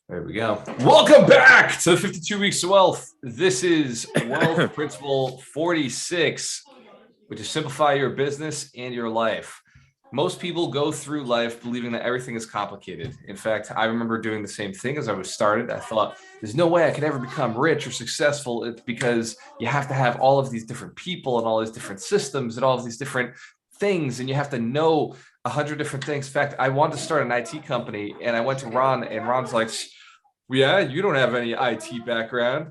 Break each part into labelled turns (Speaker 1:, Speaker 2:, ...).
Speaker 1: There we go. Welcome back to the 52 Weeks of Wealth. This is Wealth Principle 46, which is simplify your business and your life. Most people go through life believing that everything is complicated. In fact, I remember doing the same thing as I was started. I thought, there's no way I could ever become rich or successful. It's because you have to have all of these different people and all these different systems and all of these different things, and you have to know 100 different things. In fact, I wanted to start an IT company, and I went to Ron, and Ron's like, yeah, you don't have any IT background.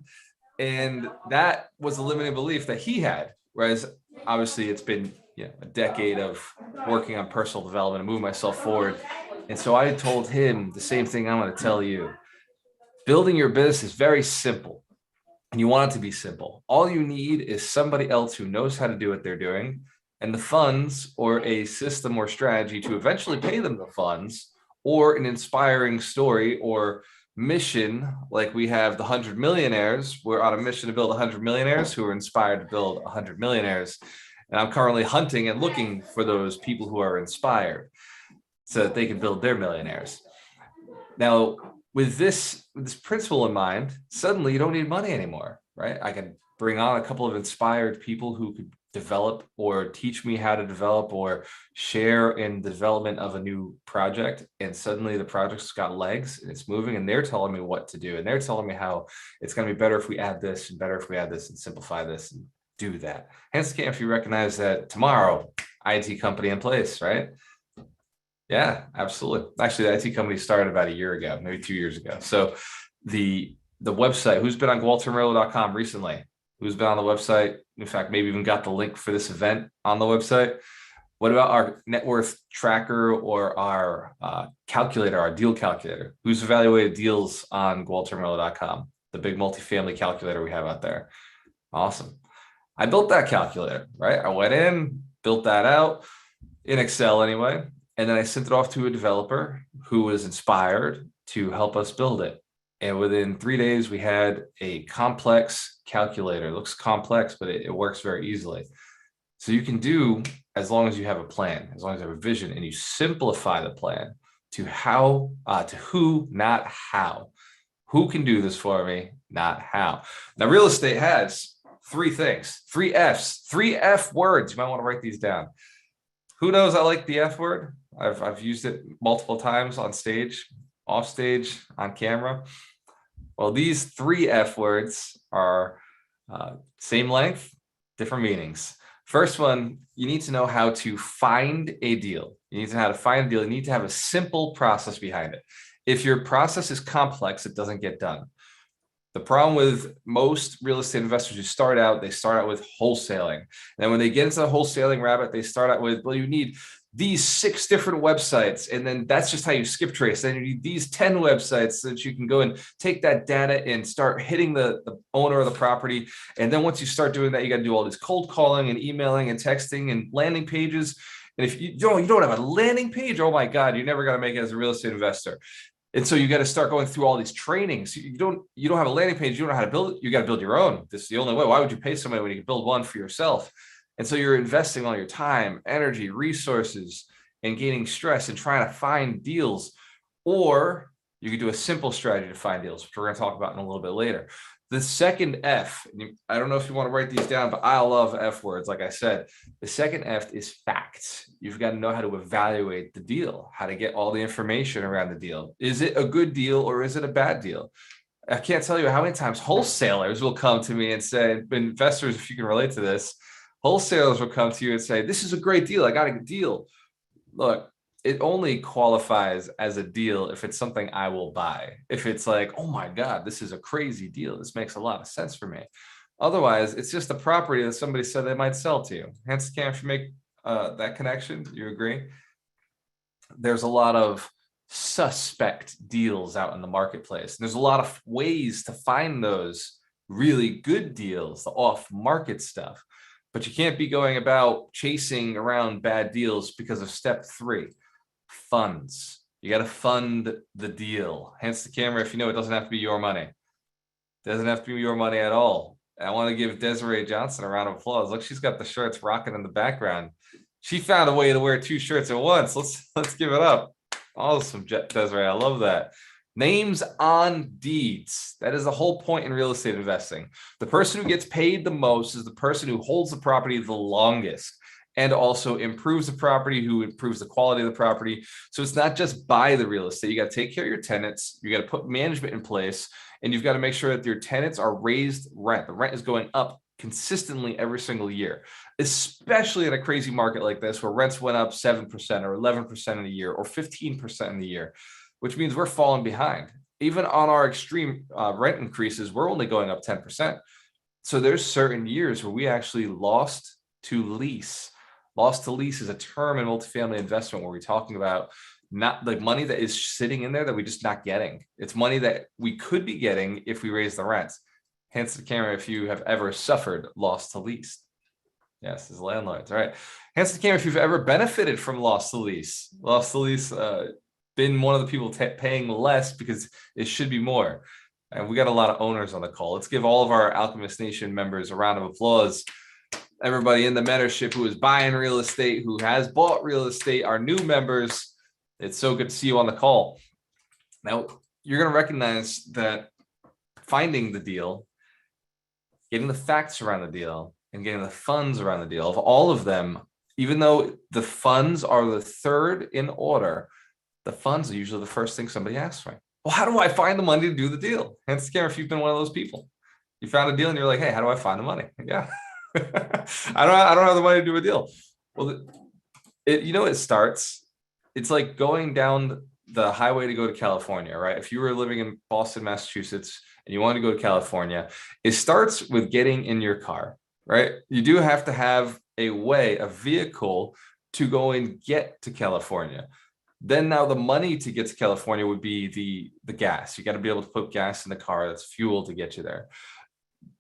Speaker 1: And that was a limiting belief that he had. Whereas obviously it's been a decade of working on personal development and moving myself forward. And so I told him the same thing I'm going to tell you. Building your business is very simple, and you want it to be simple. All you need is somebody else who knows how to do what they're doing, and the funds or a system or strategy to eventually pay them the funds, or an inspiring story or mission. Like we have the 100 millionaires. We're on a mission to build 100 millionaires who are inspired to build 100 millionaires. And I'm currently hunting and looking for those people who are inspired so that they can build their millionaires. Now, with this principle in mind, suddenly you don't need money anymore, right? I can bring on a couple of inspired people who could develop or teach me how to develop or share in the development of a new project. And suddenly the project's got legs and it's moving, and they're telling me what to do. And they're telling me how it's going to be better if we add this and better if we add this and simplify this and do that. Hence, if you recognize that tomorrow, IT company in place, right? Yeah, absolutely. Actually, the IT company started about a year ago, maybe 2 years ago. So the website, who's been on waltermerlo.com recently? Who's been on the website? In fact, maybe even got the link for this event on the website. What about our net worth tracker or our calculator, our deal calculator? Who's evaluated deals on waltermerlo.com? The big multifamily calculator we have out there. Awesome. I built that calculator, right? I went in, built that out in Excel anyway, and then I sent it off to a developer who was inspired to help us build it. And within 3 days, we had a complex calculator. It looks complex, but it works very easily. So you can do, as long as you have a plan, as long as you have a vision, and you simplify the plan to how, to who, not how. Who can do this for me, not how. Now, real estate has 3 things, 3 Fs, 3 F words. You might want to write these down. Who knows I like the F word? I've used it multiple times on stage, off stage, on camera. Well, these 3 F words are same length, different meanings. First one, you need to know how to find a deal. You need to know how to find a deal. You need to have a simple process behind it. If your process is complex, it doesn't get done. The problem with most real estate investors who start out, they start out with wholesaling. And then when they get into the wholesaling rabbit, they start out with, well, you need these 6 different websites, and then that's just how you skip trace. Then you need these 10 websites so that you can go and take that data and start hitting the owner of the property. And then once you start doing that, you got to do all this cold calling and emailing and texting and landing pages. And if you don't have a landing page, oh my God, you're never going to make it as a real estate investor. And so you got to start going through all these trainings. You don't have a landing page. You don't know how to build it. You got to build your own. This is the only way. Why would you pay somebody when you can build one for yourself? And so you're investing all your time, energy, resources, and gaining stress and trying to find deals. Or you could do a simple strategy to find deals, which we're going to talk about in a little bit later. The second F, I don't know if you want to write these down, but I love F words. Like I said, the second F is facts. You've got to know how to evaluate the deal, how to get all the information around the deal. Is it a good deal or is it a bad deal? I can't tell you how many times wholesalers will come to me and say, investors, if you can relate to this, wholesalers will come to you and say, this is a great deal. I got a good deal. Look, it only qualifies as a deal if it's something I will buy. If it's like, oh my God, this is a crazy deal. This makes a lot of sense for me. Otherwise, it's just a property that somebody said they might sell to you. Hence, if you make that connection, you agree? There's a lot of suspect deals out in the marketplace. There's a lot of ways to find those really good deals, the off-market stuff. But you can't be going about chasing around bad deals because of step 3, funds. You got to fund the deal. Hence the camera, if you know, it doesn't have to be your money. It doesn't have to be your money at all. I want to give Desiree Johnson a round of applause. Look, she's got the shirts rocking in the background. She found a way to wear 2 shirts at once. Let's give it up. Awesome, Desiree. I love that. Names on deeds. That is the whole point in real estate investing. The person who gets paid the most is the person who holds the property the longest and also improves the property, who improves the quality of the property. So it's not just buy the real estate. You got to take care of your tenants. You got to put management in place, and you've got to make sure that your tenants are raised rent. The rent is going up consistently every single year, especially in a crazy market like this where rents went up 7% or 11% in a year or 15% in a year, which means we're falling behind. Even on our extreme rent increases, we're only going up 10%. So there's certain years where we actually lost to lease. Lost to lease is a term in multifamily investment where we're talking about not like money that is sitting in there that we're just not getting. It's money that we could be getting if we raise the rents. Hence the camera if you have ever suffered loss to lease. Yes, as landlords, all right. Hence the camera if you've ever benefited from loss to lease. Loss to lease, been one of the people paying less because it should be more. And we got a lot of owners on the call. Let's give all of our Alchemist Nation members a round of applause. Everybody in the mentorship who is buying real estate, who has bought real estate, our new members. It's so good to see you on the call. Now, you're going to recognize that finding the deal, getting the facts around the deal, and getting the funds around the deal, of all of them, even though the funds are the third in order, the funds are usually the first thing somebody asks for. Well, how do I find the money to do the deal? Hence the camera if you've been one of those people. You found a deal and you're like, hey, how do I find the money? Yeah. I don't have the money to do a deal. Well, it starts, it's like going down the highway to go to California, right? If you were living in Boston, Massachusetts, and you want to go to California, it starts with getting in your car, right? You do have to have a vehicle to go and get to California. Then now the money to get to California would be the gas. You got to be able to put gas in the car. That's fuel to get you there.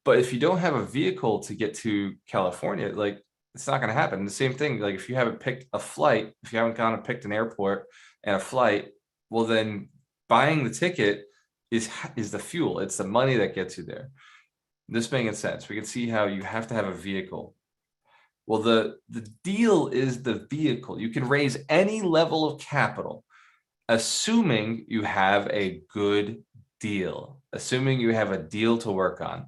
Speaker 1: But if you don't have a vehicle to get to California, like it's not going to happen. The same thing, like if you haven't picked a flight, if you haven't gone and picked an airport and a flight, well, then buying the ticket is the fuel. It's the money that gets you there. This making sense. We can see how you have to have a vehicle. Well, the deal is the vehicle. You can raise any level of capital, assuming you have a good deal, assuming you have a deal to work on.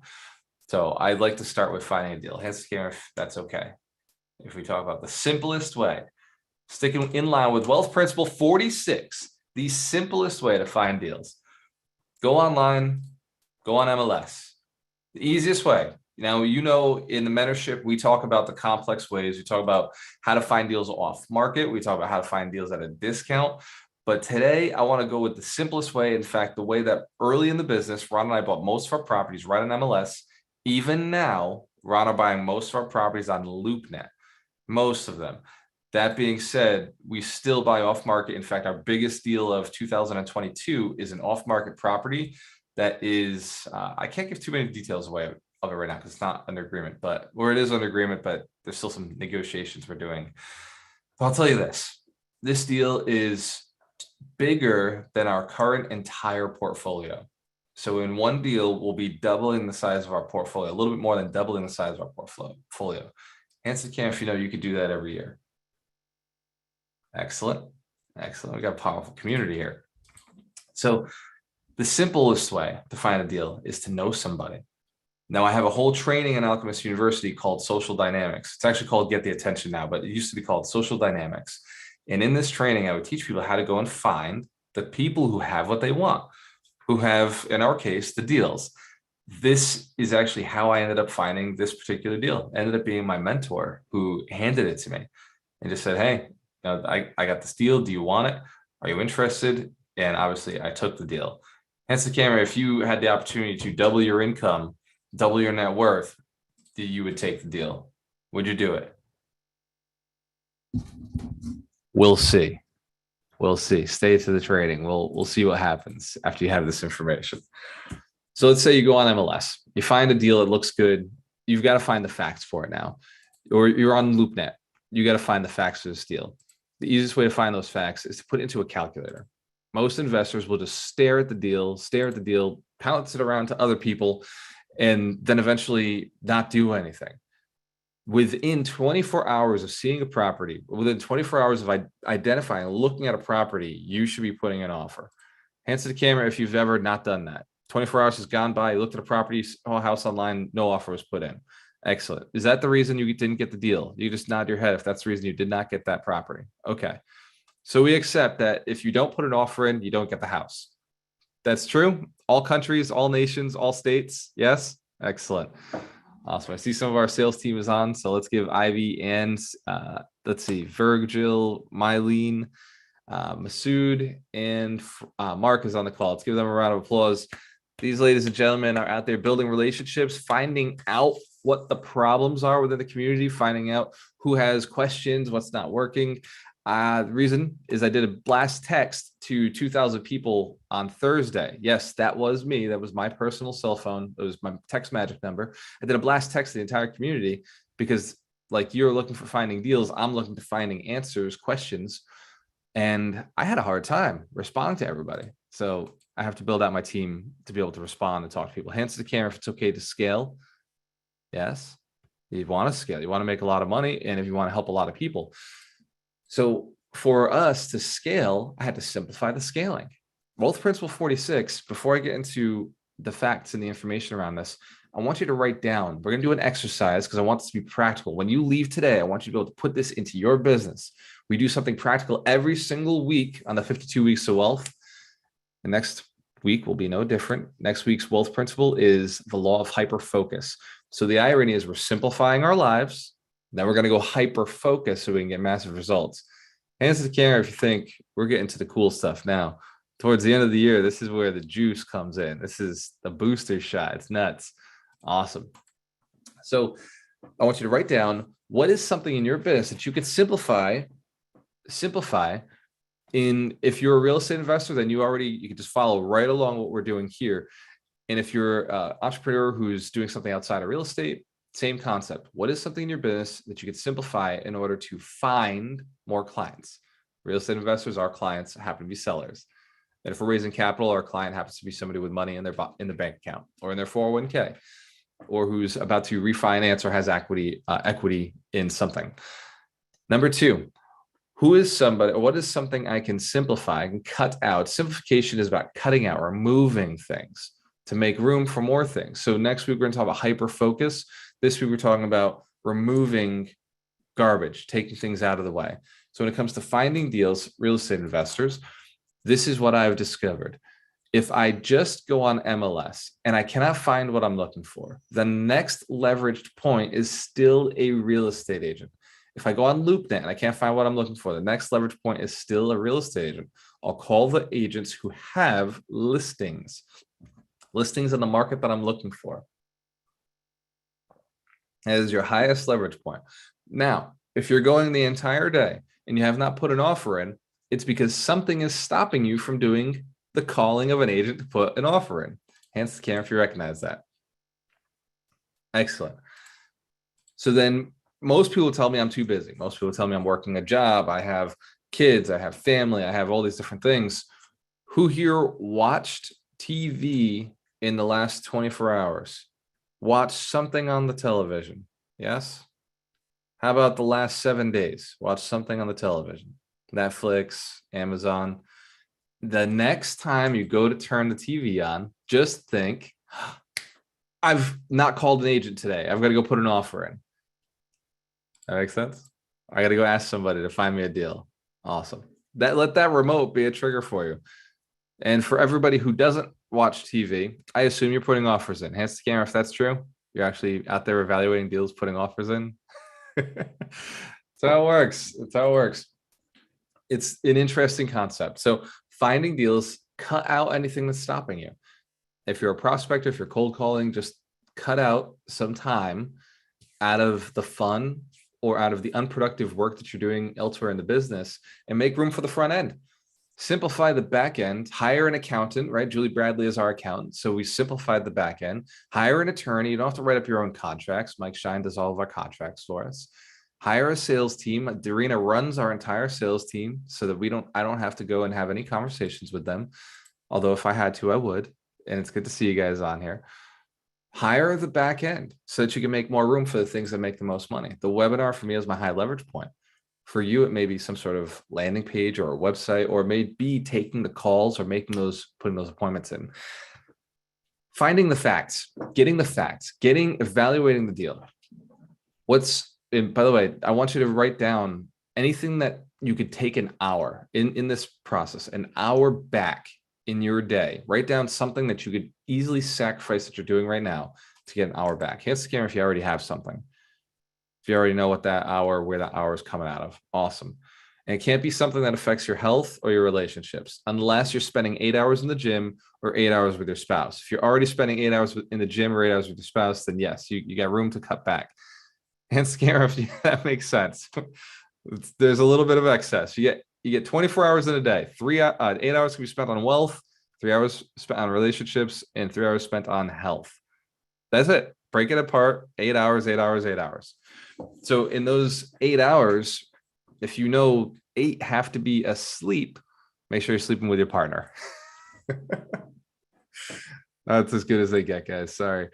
Speaker 1: So I'd like to start with finding a deal. Hands to camera if that's okay. If we talk about the simplest way, sticking in line with Wealth Principle 46, the simplest way to find deals. Go online, go on MLS. The easiest way. Now, in the mentorship, we talk about the complex ways. We talk about how to find deals off market. We talk about how to find deals at a discount. But today, I want to go with the simplest way. In fact, the way that early in the business, Ron and I bought most of our properties right on MLS. Even now, Ron are buying most of our properties on LoopNet, most of them. That being said, we still buy off market. In fact, our biggest deal of 2022 is an off market property that is, I can't give too many details away of it right now because it's not under agreement, or it is under agreement, but there's still some negotiations we're doing. But I'll tell you this deal is bigger than our current entire portfolio. So in one deal, we'll be doubling the size of our portfolio, a little bit more than doubling the size of our portfolio. Hence the camp, you could do that every year. Excellent. We got a powerful community here. So the simplest way to find a deal is to know somebody. Now, I have a whole training in Alchemist University called Social Dynamics. It's actually called Get the Attention now, but it used to be called Social Dynamics. And in this training, I would teach people how to go and find the people who have what they want, who have, in our case, the deals. This is actually how I ended up finding this particular deal. It ended up being my mentor who handed it to me and just said, hey, I got this deal. Do you want it? Are you interested? And obviously, I took the deal. Hence the camera, if you had the opportunity to double your income, double your net worth, you would take the deal. Would you do it? We'll see. Stay to the training. We'll see what happens after you have this information. So let's say you go on MLS, you find a deal that looks good. You've got to find the facts for it now, or you're on LoopNet. You got to find the facts for this deal. The easiest way to find those facts is to put it into a calculator. Most investors will just stare at the deal, bounce it around to other people, and then eventually not do anything. Within 24 hours of seeing a property, within 24 hours of identifying, looking at a property, you should be putting an offer. Hands to the camera if you've ever not done that. 24 hours has gone by. You looked at a property house online, no offer was put in. Excellent. Is that the reason you didn't get the deal? You just nod your head if that's the reason you did not get that property. Okay. So we accept that if you don't put an offer in, you don't get the house. That's true. All countries, all nations, all states. Yes. Excellent. Awesome. I see some of our sales team is on. So let's give Ivy and let's see, Virgil, Mylene, Masood, and Mark is on the call. Let's give them a round of applause. These ladies and gentlemen are out there building relationships, finding out what the problems are within the community, finding out who has questions, what's not working. The reason is I did a blast text to 2,000 people on Thursday. Yes, that was me. That was my personal cell phone. It was my text magic number. I did a blast text to the entire community because like you're looking for finding deals, I'm looking to finding answers, questions. And I had a hard time responding to everybody. So I have to build out my team to be able to respond and talk to people. Hands to the camera if it's okay to scale. Yes, you want to scale. You want to make a lot of money. And if you want to help a lot of people. So for us to scale, I had to simplify the scaling. Wealth Principle 46, before I get into the facts and the information around this, I want you to write down, we're going to do an exercise because I want this to be practical. When you leave today, I want you to be able to put this into your business. We do something practical every single week on the 52 Weeks of Wealth. The next week will be no different. Next week's Wealth Principle is the law of hyper focus. So the irony is we're simplifying our lives. Then we're going to go hyper focus so we can get massive results. Hands to the camera if you think we're getting to the cool stuff now. Towards the end of the year, this is where the juice comes in. This is the booster shot. It's nuts. Awesome. So I want you to write down what is something in your business that you could simplify in. If you're a real estate investor, then you can just follow right along what we're doing here. And if you're an entrepreneur who's doing something outside of real estate, same concept. What is something in your business that you could simplify in order to find more clients? Real estate investors, our clients happen to be sellers. And if we're raising capital, our client happens to be somebody with money in the bank account or in their 401k, or who's about to refinance or has equity in something. Number two, who is somebody, or what is something I can simplify and cut out? Simplification is about cutting out, removing things to make room for more things. So next week, we're going to talk about hyper focus. This week, we're talking about removing garbage, taking things out of the way. So when it comes to finding deals, real estate investors, this is what I've discovered. If I just go on MLS and I cannot find what I'm looking for, the next leveraged point is still a real estate agent. If I go on LoopNet and I can't find what I'm looking for, the next leverage point is still a real estate agent. I'll call the agents who have listings in the market that I'm looking for. That is your highest leverage point. Now, if you're going the entire day and you have not put an offer in, it's because something is stopping you from doing the calling of an agent to put an offer in. Hands to the camera if you recognize that. Excellent. So then most people tell me I'm too busy. Most people tell me I'm working a job. I have kids. I have family. I have all these different things. Who here watched TV in the last 24 hours? Watch something on the television. Yes. How about the last 7 days? Watch something on the television. Netflix, Amazon. The next time you go to turn the TV on, just think, I've not called an agent today. I've got to go put an offer in. That makes sense? I got to go ask somebody to find me a deal. Awesome. Let that remote be a trigger for you. And for everybody who doesn't watch TV, I assume you're putting offers in. Hands to the camera if that's true. You're actually out there evaluating deals, putting offers in. That's how it works. That's how it works. It's an interesting concept. So finding deals, cut out anything that's stopping you. If you're a prospector, if you're cold calling, just cut out some time out of the fun or out of the unproductive work that you're doing elsewhere in the business and make room for the front end. Simplify the back end, hire an accountant, right? Julie Bradley is our accountant. So we simplified the back end, hire an attorney. You don't have to write up your own contracts. Mike Shine does all of our contracts for us. Hire a sales team. Darina runs our entire sales team so that I don't have to go and have any conversations with them. Although if I had to, I would. And it's good to see you guys on here. Hire the back end so that you can make more room for the things that make the most money. The webinar for me is my high leverage point. For you, it may be some sort of landing page or a website, or it may be taking the calls or putting those appointments in. Finding the facts, evaluating the deal. And by the way, I want you to write down anything that you could take an hour in this process, an hour back in your day. Write down something that you could easily sacrifice that you're doing right now to get an hour back. Hit the camera if you already have something. If you already know where that hour is coming out of. Awesome. And it can't be something that affects your health or your relationships, unless you're spending 8 hours in the gym or 8 hours with your spouse. If you're already spending 8 hours in the gym or 8 hours with your spouse, then yes, you got room to cut back. And scare if that makes sense. There's a little bit of excess. You get 24 hours in a day. 8 hours can be spent on wealth, 3 hours spent on relationships, and 3 hours spent on health. That's it. Break it apart. 8 hours, 8 hours, 8 hours. So in those 8 hours, if you know 8 have to be asleep, make sure you're sleeping with your partner. That's as good as they get, guys. Sorry.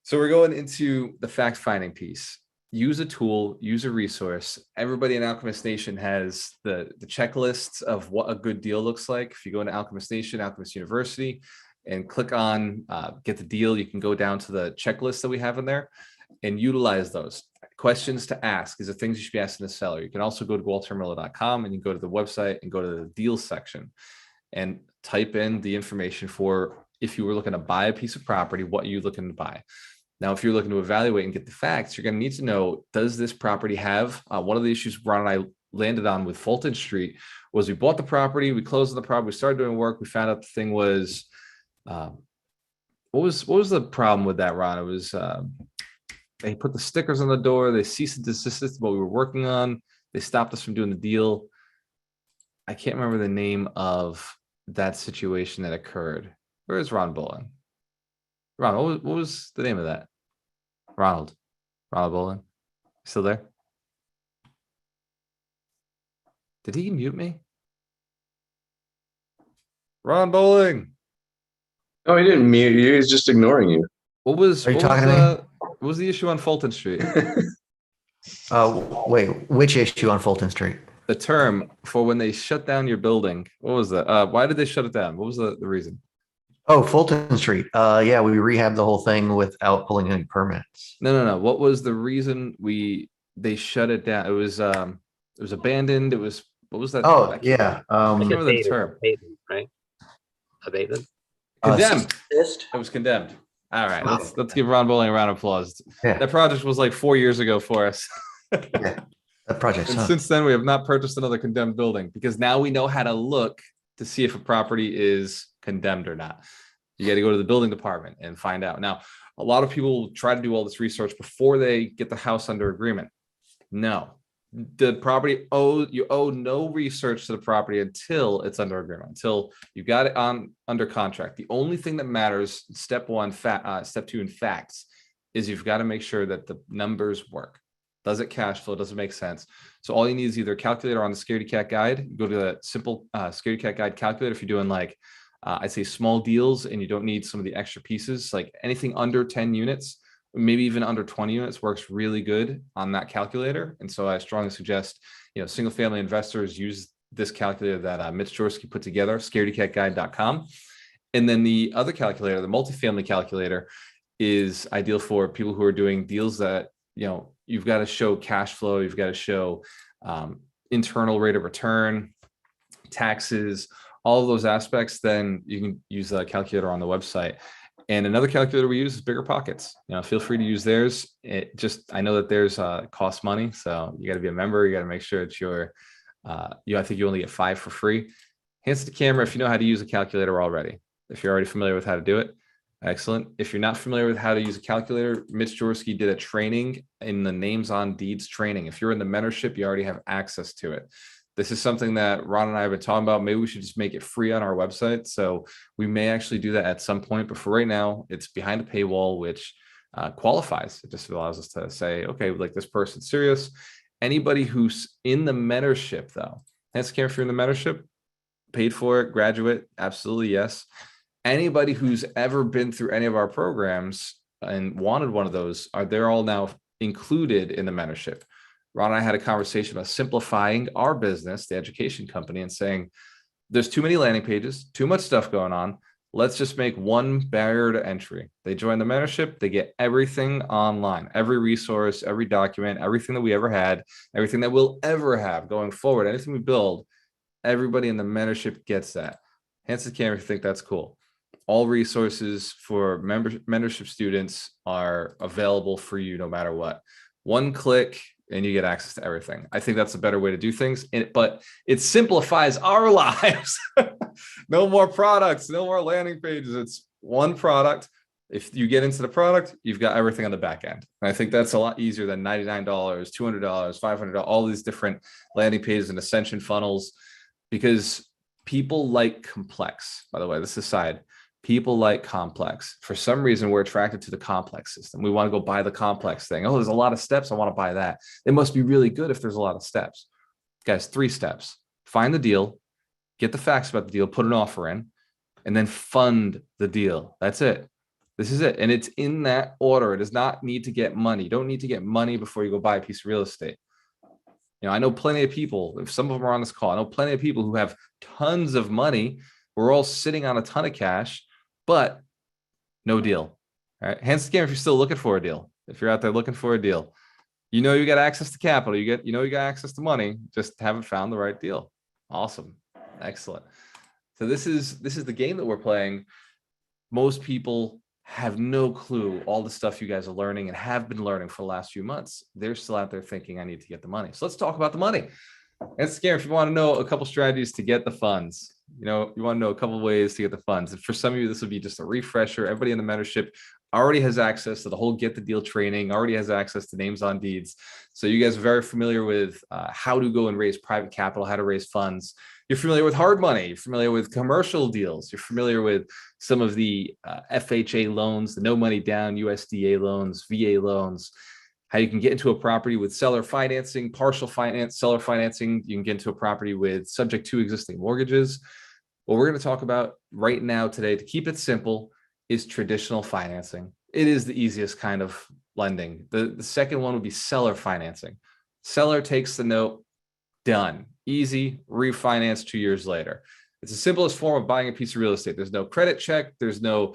Speaker 1: So we're going into the fact finding piece. Use a tool, use a resource. Everybody in Alchemist Nation has the checklists of what a good deal looks like. If you go into Alchemist Nation, Alchemist University, and click on get the deal, you can go down to the checklist that we have in there and utilize those. Questions to ask. These are things you should be asking the seller. You can also go to waltermiller.com and you go to the website and go to the deals section and type in the information for if you were looking to buy a piece of property, what you're looking to buy. Now, if you're looking to evaluate and get the facts, you're going to need to know, does this property have one of the issues Ron and I landed on with Fulton Street was we bought the property, we closed on the property, we started doing work, we found out the thing was, what was the problem with that, Ron? It was, they put the stickers on the door, they ceased and desisted what we were working on, they stopped us from doing the deal. I can't remember the name of that situation that occurred. Where is Ron Bolin? Ron, what was the name of that? Ronald Bolin. Still there? Did he mute me? Ron Bowling.
Speaker 2: Oh, he didn't mute you. He's just ignoring you.
Speaker 1: What was
Speaker 3: what
Speaker 1: was the issue on Fulton Street?
Speaker 3: Wait, which issue on Fulton Street?
Speaker 1: The term for when they shut down your building. What was that? Why did they shut it down? What was the reason?
Speaker 3: Oh, Fulton Street. Yeah, we rehabbed the whole thing without pulling any permits.
Speaker 1: No. What was the reason they shut it down? It was abandoned. What was that?
Speaker 3: Oh, yeah.
Speaker 1: I can't remember the term.
Speaker 4: Right? Abatement.
Speaker 1: Condemned.
Speaker 3: Ceased.
Speaker 1: It was condemned. All right. Let's give Ron Bowling a round of applause.
Speaker 3: Yeah.
Speaker 1: That project was like 4 years ago for us.
Speaker 3: Yeah, that project.
Speaker 1: And since then, we have not purchased another condemned building because now we know how to look to see if a property is condemned or not. You got to go to the building department and find out. Now, a lot of people try to do all this research before they get the house under agreement. No, the property you owe no research to the property until it's under agreement, until you got it under contract. The only thing that matters, step 1, step 2 in facts, is you've got to make sure that the numbers work. Does it cash flow? Does it make sense? So all you need is either a calculator on the Scaredy Cat guide. You go to the simple Scaredy Cat guide calculator if you're doing like, I'd say small deals and you don't need some of the extra pieces, like anything under 10 units, maybe even under 20 units works really good on that calculator. And so I strongly suggest, single family investors use this calculator that Mitch Jorsky put together, scaredycatguide.com. And then the other calculator, the multifamily calculator, is ideal for people who are doing deals that, you've got to show cash flow, you've got to show internal rate of return, taxes, all of those aspects. Then you can use the calculator on the website. And another calculator we use is Bigger Pockets. Feel free to use theirs. I know that theirs costs money, so you got to be a member. You got to make sure it's I think you only get 5 for free. Hands to the camera if you know how to use a calculator already. If you're already familiar with how to do it, excellent. If you're not familiar with how to use a calculator, Mitch Jorsky did a training in the Names on Deeds training. If you're in the mentorship, you already have access to it. This is something that Ron and I have been talking about. Maybe we should just make it free on our website. So we may actually do that at some point. But for right now, it's behind a paywall, which qualifies. It just allows us to say, okay, like this person's serious. Anybody who's in the mentorship, though, hands camera if you're in the mentorship, paid for it, graduate, absolutely yes. Anybody who's ever been through any of our programs and wanted one of those, they're all now included in the mentorship. Ron and I had a conversation about simplifying our business, the education company, and saying, there's too many landing pages, too much stuff going on. Let's just make one barrier to entry. They join the mentorship, they get everything online, every resource, every document, everything that we ever had, everything that we'll ever have going forward, anything we build, everybody in the mentorship gets that. Hands to the camera if you think that's cool. All resources for mentorship students are available for you no matter what. One click and you get access to everything. I think that's a better way to do things, but it simplifies our lives. No more products, no more landing pages. It's one product. If you get into the product, you've got everything on the back end. And I think that's a lot easier than $99, $200, $500, all these different landing pages and ascension funnels, because people like complex. By the way, this aside, people like complex. For some reason, we're attracted to the complex system. We want to go buy the complex thing. Oh, there's a lot of steps. I want to buy that. It must be really good if there's a lot of steps. Guys, 3 steps. Find the deal, get the facts about the deal, put an offer in, and then fund the deal. That's it. This is it. And it's in that order. It does not need to get money. You don't need to get money before you go buy a piece of real estate. You know, I know plenty of people, if some of them are on this call, I know plenty of people who have tons of money. We're all sitting on a ton of cash, but no deal. All right. Hands to the camera if you're still looking for a deal. If you're out there looking for a deal, you know, you got access to capital, you got access to money, just haven't found the right deal. Awesome. Excellent. So this is the game that we're playing. Most people have no clue all the stuff you guys are learning and have been learning for the last few months. They're still out there thinking, I need to get the money. So let's talk about the money. And scary if you want to know a couple strategies to get the funds. You know, you want to know a couple of ways to get the funds. And for some of you, this will be just a refresher. Everybody in the mentorship already has access to the whole Get the Deal training, already has access to names on deeds. So you guys are very familiar with how to go and raise private capital, how to raise funds. You're familiar with hard money. You're familiar with commercial deals. You're familiar with some of the FHA loans, the no money down USDA loans, VA loans, how you can get into a property with seller financing, partial finance, seller financing. You can get into a property with subject to existing mortgages. What we're going to talk about right now today, to keep it simple, is traditional financing. It is the easiest kind of lending. The second one would be seller financing. Seller takes the note, done. Easy, refinance 2 years later. It's the simplest form of buying a piece of real estate. There's no credit check. There's no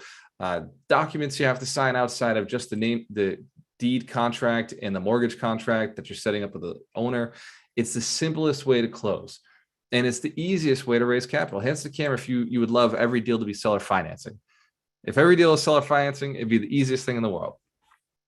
Speaker 1: documents you have to sign outside of just the deed contract and the mortgage contract that you're setting up with the owner. It's the simplest way to close. And it's the easiest way to raise capital. Hands to the camera if you would love every deal to be seller financing. If every deal is seller financing, it'd be the easiest thing in the world.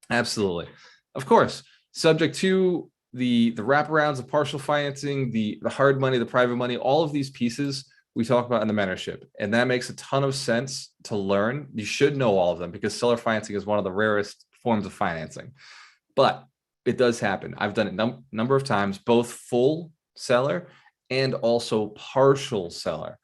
Speaker 1: Absolutely. Of course, subject to the wraparounds of partial financing, the hard money, the private money, all of these pieces we talk about in the mentorship. And that makes a ton of sense to learn. You should know all of them because seller financing is one of the rarest forms of financing. But it does happen. I've done it a number of times, both full seller and also partial seller.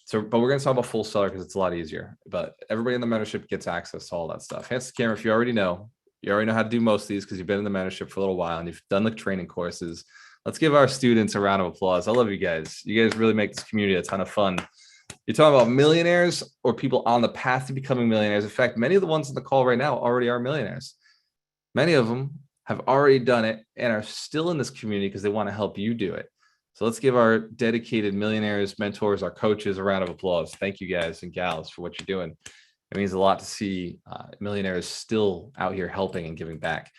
Speaker 1: So, but we're going to talk about full seller because it's a lot easier. But everybody in the mentorship gets access to all that stuff. Hands to the camera if you already know how to do most of these because you've been in the mentorship for a little while and you've done the training courses. Let's give our students a round of applause. I love you guys. You guys really make this community a ton of fun. You're talking about millionaires or people on the path to becoming millionaires. In fact, many of the ones on the call right now already are millionaires. Many of them have already done it and are still in this community because they want to help you do it. So let's give our dedicated millionaires, mentors, our coaches a round of applause. Thank you guys and gals for what you're doing. It means a lot to see millionaires still out here helping and giving back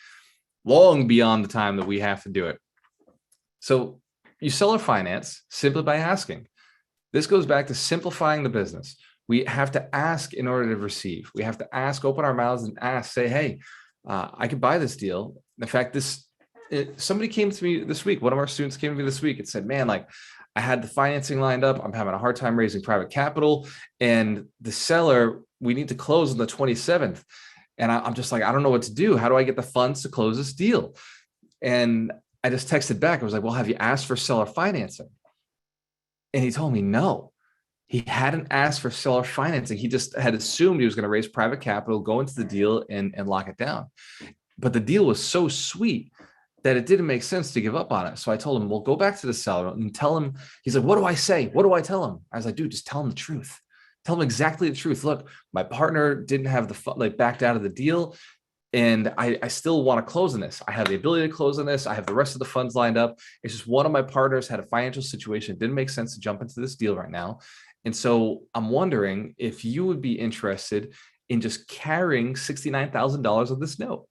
Speaker 1: long beyond the time that we have to do it. So you seller finance simply by asking. This goes back to simplifying the business. We have to ask in order to receive. We have to ask, open our mouths and ask, say, hey, I could buy this deal. In fact, somebody came to me this week. One of our students came to me this week and said, man, like I had the financing lined up. I'm having a hard time raising private capital. And the seller, we need to close on the 27th. And I'm just like, I don't know what to do. How do I get the funds to close this deal? And I just texted back. I was like, well, have you asked for seller financing? And he told me no. He hadn't asked for seller financing. He just had assumed he was going to raise private capital, go into the deal and lock it down. But the deal was so sweet that it didn't make sense to give up on it. So I told him, well, go back to the seller and tell him. He's like, what do I say? What do I tell him? I was like, dude, just tell him the truth. Tell him exactly the truth. Look, my partner didn't have backed out of the deal. And I still want to close on this. I have the ability to close on this. I have the rest of the funds lined up. It's just one of my partners had a financial situation. It didn't make sense to jump into this deal right now. And so I'm wondering if you would be interested in just carrying $69,000 of this note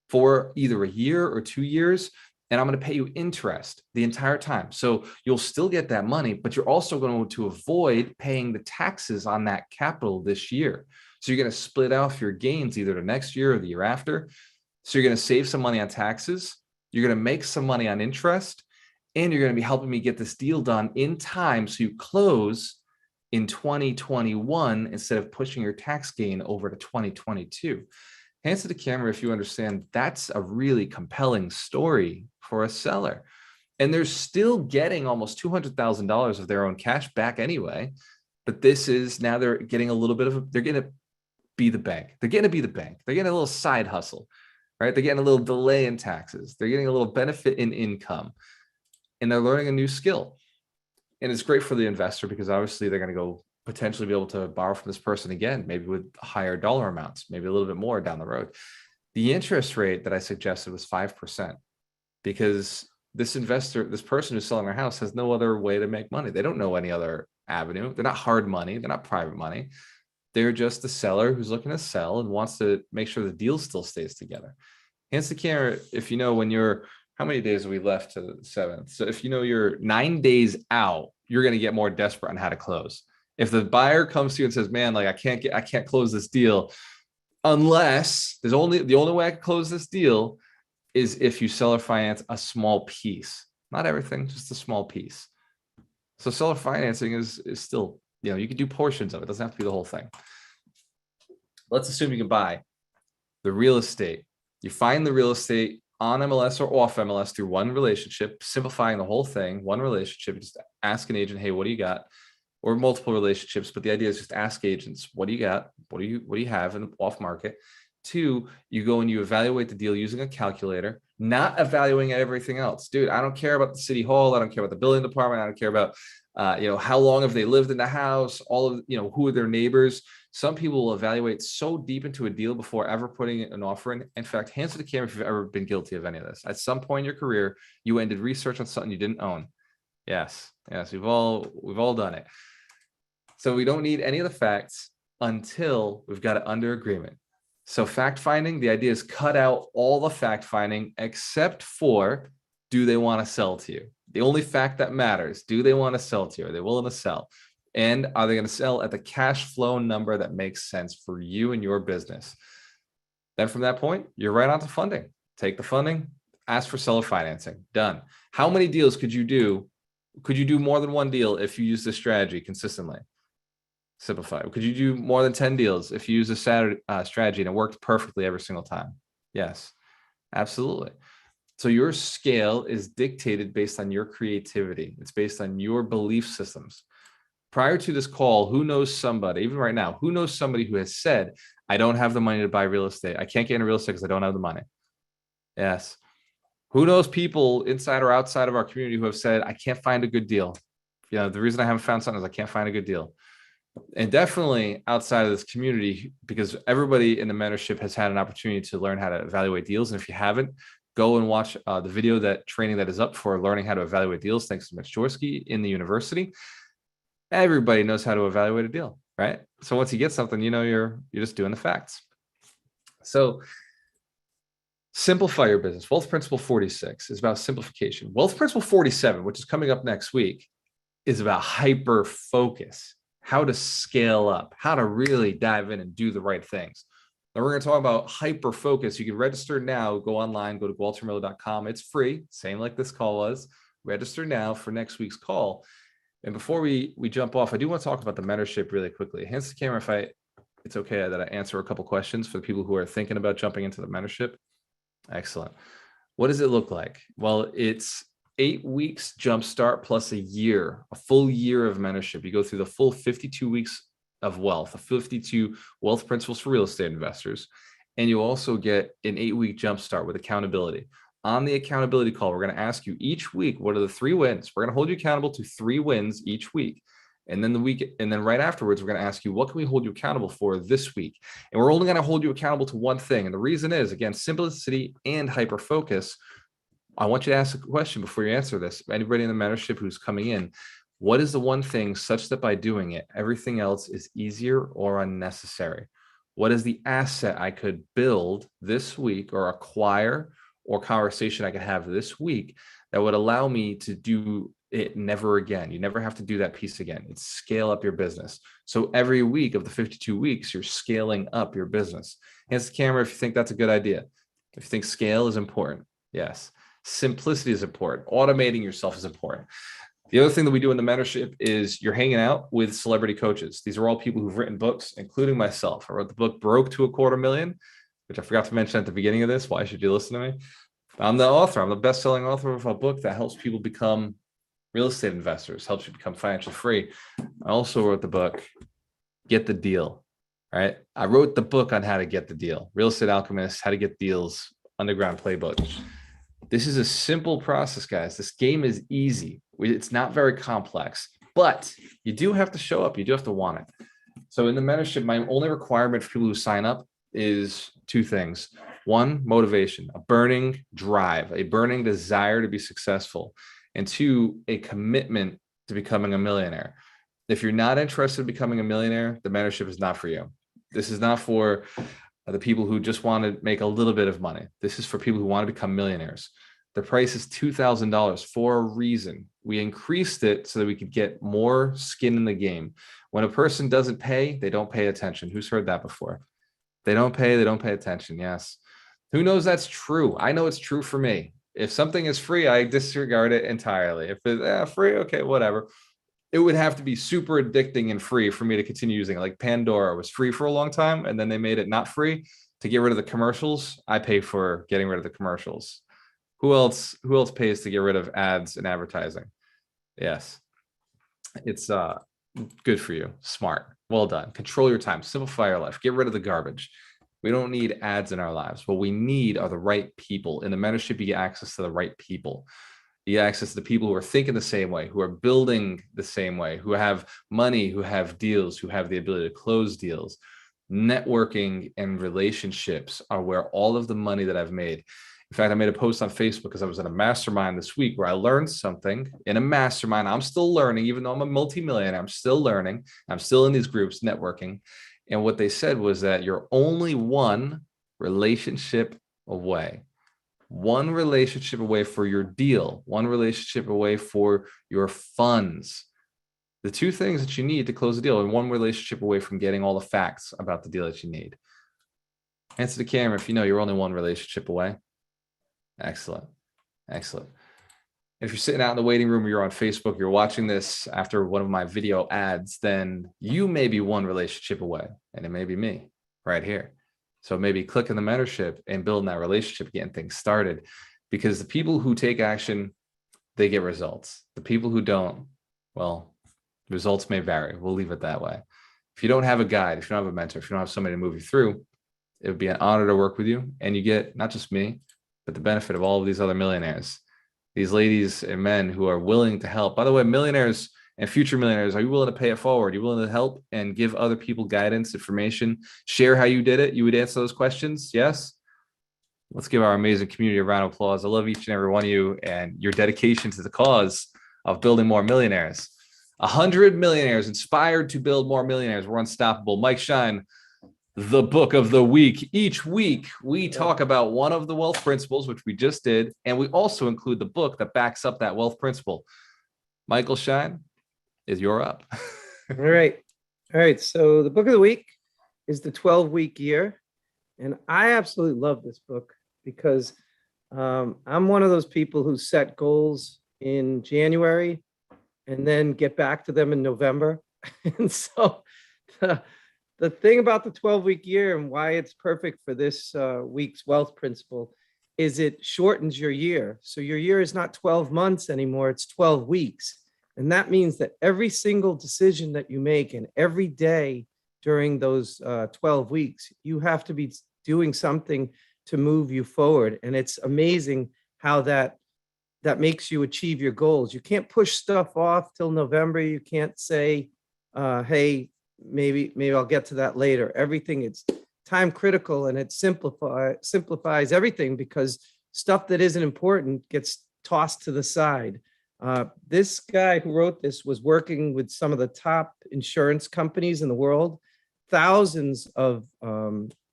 Speaker 1: for either a year or 2 years. And I'm going to pay you interest the entire time. So you'll still get that money, but you're also going to avoid paying the taxes on that capital this year. So you're going to split off your gains either the next year or the year after. So you're going to save some money on taxes. You're going to make some money on interest, and you're going to be helping me get this deal done in time so you close in 2021 instead of pushing your tax gain over to 2022. Hands to the camera if you understand that's a really compelling story for a seller. And they're still getting almost $200,000 of their own cash back anyway. But this is now they're getting a little bit of they're going to be the bank. They're going to be the bank. They're getting a little side hustle, right? They're getting a little delay in taxes. They're getting a little benefit in income, and they're learning a new skill. And it's great for the investor because obviously they're going to go potentially be able to borrow from this person again, maybe with higher dollar amounts, maybe a little bit more down the road. The interest rate that I suggested was 5% because this investor, this person who's selling their house has no other way to make money. They don't know any other avenue. They're not hard money. They're not private money. They're just the seller who's looking to sell and wants to make sure the deal still stays together. Hands the camera if you know when you're, how many days are we left to the 7th? So if you know you're 9 days out, you're going to get more desperate on how to close. If the buyer comes to you and says, man, like I can't close this deal unless the only way I can close this deal is if you seller finance a small piece, not everything, just a small piece. So seller financing is still, you can do portions of it. It doesn't have to be the whole thing. Let's assume you can buy the real estate. You find the real estate on MLS or off MLS through one relationship, simplifying the whole thing, one relationship. Just ask an agent, hey, what do you got? Or multiple relationships. But the idea is just ask agents, what do you got? What do you have in the off market? 2, you go and you evaluate the deal using a calculator, not evaluating everything else. Dude, I don't care about the city hall. I don't care about the building department. I don't care about, how long have they lived in the house, all of, who are their neighbors. Some people will evaluate so deep into a deal before ever putting an offer in. In fact, hands to the camera if you've ever been guilty of any of this. At some point in your career, you ended research on something you didn't own. Yes, we've all done it. So we don't need any of the facts until we've got it under agreement. So fact finding, the idea is cut out all the fact finding except for, do they want to sell to you? The only fact that matters, do they want to sell to you? Are they willing to sell? And are they going to sell at the cash flow number that makes sense for you and your business? Then from that point, you're right on to funding. Take the funding, ask for seller financing, done. How many deals could you do? Could you do more than one deal if you use this strategy consistently? Simplify. Could you do more than 10 deals if you use a strategy and it worked perfectly every single time? Yes, absolutely. So your scale is dictated based on your creativity. It's based on your belief systems. Prior to this call, who knows somebody, even right now, who knows somebody who has said, I don't have the money to buy real estate. I can't get into real estate because I don't have the money. Yes. Who knows people inside or outside of our community who have said, I can't find a good deal. The reason I haven't found something is I can't find a good deal. And definitely outside of this community, because everybody in the mentorship has had an opportunity to learn how to evaluate deals. And if you haven't, go and watch the video, that training that is up for learning how to evaluate deals. Thanks to Mitch Jaworski in the university. Everybody knows how to evaluate a deal, right? So once you get something, you're just doing the facts. So simplify your business. Wealth Principle 46 is about simplification. Wealth Principle 47, which is coming up next week, is about hyper focus. How to scale up, how to really dive in and do the right things. Now we're going to talk about hyper focus. You can register now, go online, go to waltermiller.com. It's free, same like this call was. Register now for next week's call. And before we jump off, I do want to talk about the mentorship really quickly. Hands to the camera if it's okay that I answer a couple questions for the people who are thinking about jumping into the mentorship. Excellent. What does it look like? Well, it's 8 weeks jumpstart plus a full year of mentorship. You go through the full 52 weeks of wealth, 52 wealth principles for real estate investors. And you also get an 8-week jumpstart with accountability. On the accountability call, we're going to ask you each week, what are the 3 wins? We're going to hold you accountable to 3 wins each week. And then right afterwards, we're going to ask you, what can we hold you accountable for this week? And we're only going to hold you accountable to one thing. And the reason is, again, simplicity and hyper focus. I want you to ask a question before you answer this. Anybody in the mentorship who's coming in, what is the one thing such that by doing it, everything else is easier or unnecessary? What is the asset I could build this week or acquire or conversation I could have this week that would allow me to do it never again? You never have to do that piece again. It's scale up your business. So every week of the 52 weeks, you're scaling up your business. Hands the camera if you think that's a good idea. If you think scale is important, yes. Simplicity is important. Automating yourself is important. The other thing that we do in the mentorship is you're hanging out with celebrity coaches. These are all people who've written books, including myself. I wrote the book Broke to $250,000, which I forgot to mention at the beginning of this. Why should you listen to me? I'm the author. I'm the best-selling author of a book that helps people become real estate investors, helps you become financially free. I also wrote the book Get the Deal, right? I wrote the book on how to get the deal. Real Estate Alchemist, How to Get Deals, Underground Playbook. This is a simple process, guys. This game is easy. It's not very complex, but you do have to show up. You do have to want it. So in the mentorship, my only requirement for people who sign up is two things. One, motivation, a burning drive, a burning desire to be successful. And two, a commitment to becoming a millionaire. If you're not interested in becoming a millionaire, the mentorship is not for you. This is not for the people who just want to make a little bit of money. This is for people who want to become millionaires. The price is $2,000 for a reason. We increased it so that we could get more skin in the game. When a person doesn't pay, they don't pay attention. Who's heard that before? They don't pay attention. Yes. Who knows that's true? I know it's true for me. If something is free, I disregard it entirely. If it's free, okay, whatever. It would have to be super addicting and free for me to continue using it. Like Pandora was free for a long time, and then they made it not free to get rid of the commercials. I pay for getting rid of the commercials. Who else pays to get rid of ads and advertising? Yes. It's good for you. Smart. Well done. Control your time. Simplify your life. Get rid of the garbage. We don't need ads in our lives. What we need are the right people. In the mentorship, you get access to the right people. You get access to the people who are thinking the same way, who are building the same way, who have money, who have deals, who have the ability to close deals. Networking and relationships are where all of the money that I've made. In fact, I made a post on Facebook because I was in a mastermind this week where I learned something in a mastermind. I'm still learning, even though I'm a multimillionaire, I'm still learning. I'm still in these groups networking. And what they said was that you're only one relationship away. One relationship away for your deal, one relationship away for your funds. The two things that you need to close the deal, and one relationship away from getting all the facts about the deal that you need. Answer the camera if you know you're only one relationship away. Excellent. Excellent. If you're sitting out in the waiting room or you're on Facebook, you're watching this after one of my video ads, then you may be one relationship away, and it may be me right here. So maybe click in the mentorship and building that relationship, getting things started, because the people who take action, they get results. The people who don't, well, results may vary. We'll leave it that way. If you don't have a guide, if you don't have a mentor, if you don't have somebody to move you through, it would be an honor to work with you. And you get not just me, but the benefit of all of these other millionaires, these ladies and men who are willing to help. By the way, millionaires and future millionaires, are you willing to pay it forward? Are you willing to help and give other people guidance, information, share how you did it? You would answer those questions? Yes? Let's give our amazing community a round of applause. I love each and every one of you and your dedication to the cause of building more millionaires. 100 millionaires inspired to build more millionaires. We're unstoppable. Mike Shine, the book of the week. Each week, we talk about one of the wealth principles, which we just did, and we also include the book that backs up that wealth principle. Michael Shine, you're up.
Speaker 5: All right. So the book of the week is the 12-week year. And I absolutely love this book because I'm one of those people who set goals in January and then get back to them in November. And so the thing about the 12-week year and why it's perfect for this week's wealth principle is it shortens your year. So your year is not 12 months anymore, it's 12 weeks. And that means that every single decision that you make and every day during those 12 weeks, you have to be doing something to move you forward. And it's amazing how that makes you achieve your goals. You can't push stuff off till November. You can't say, hey, maybe I'll get to that later. Everything, it's time critical, and it simplifies everything, because stuff that isn't important gets tossed to the side. This guy who wrote this was working with some of the top insurance companies in the world. Thousands of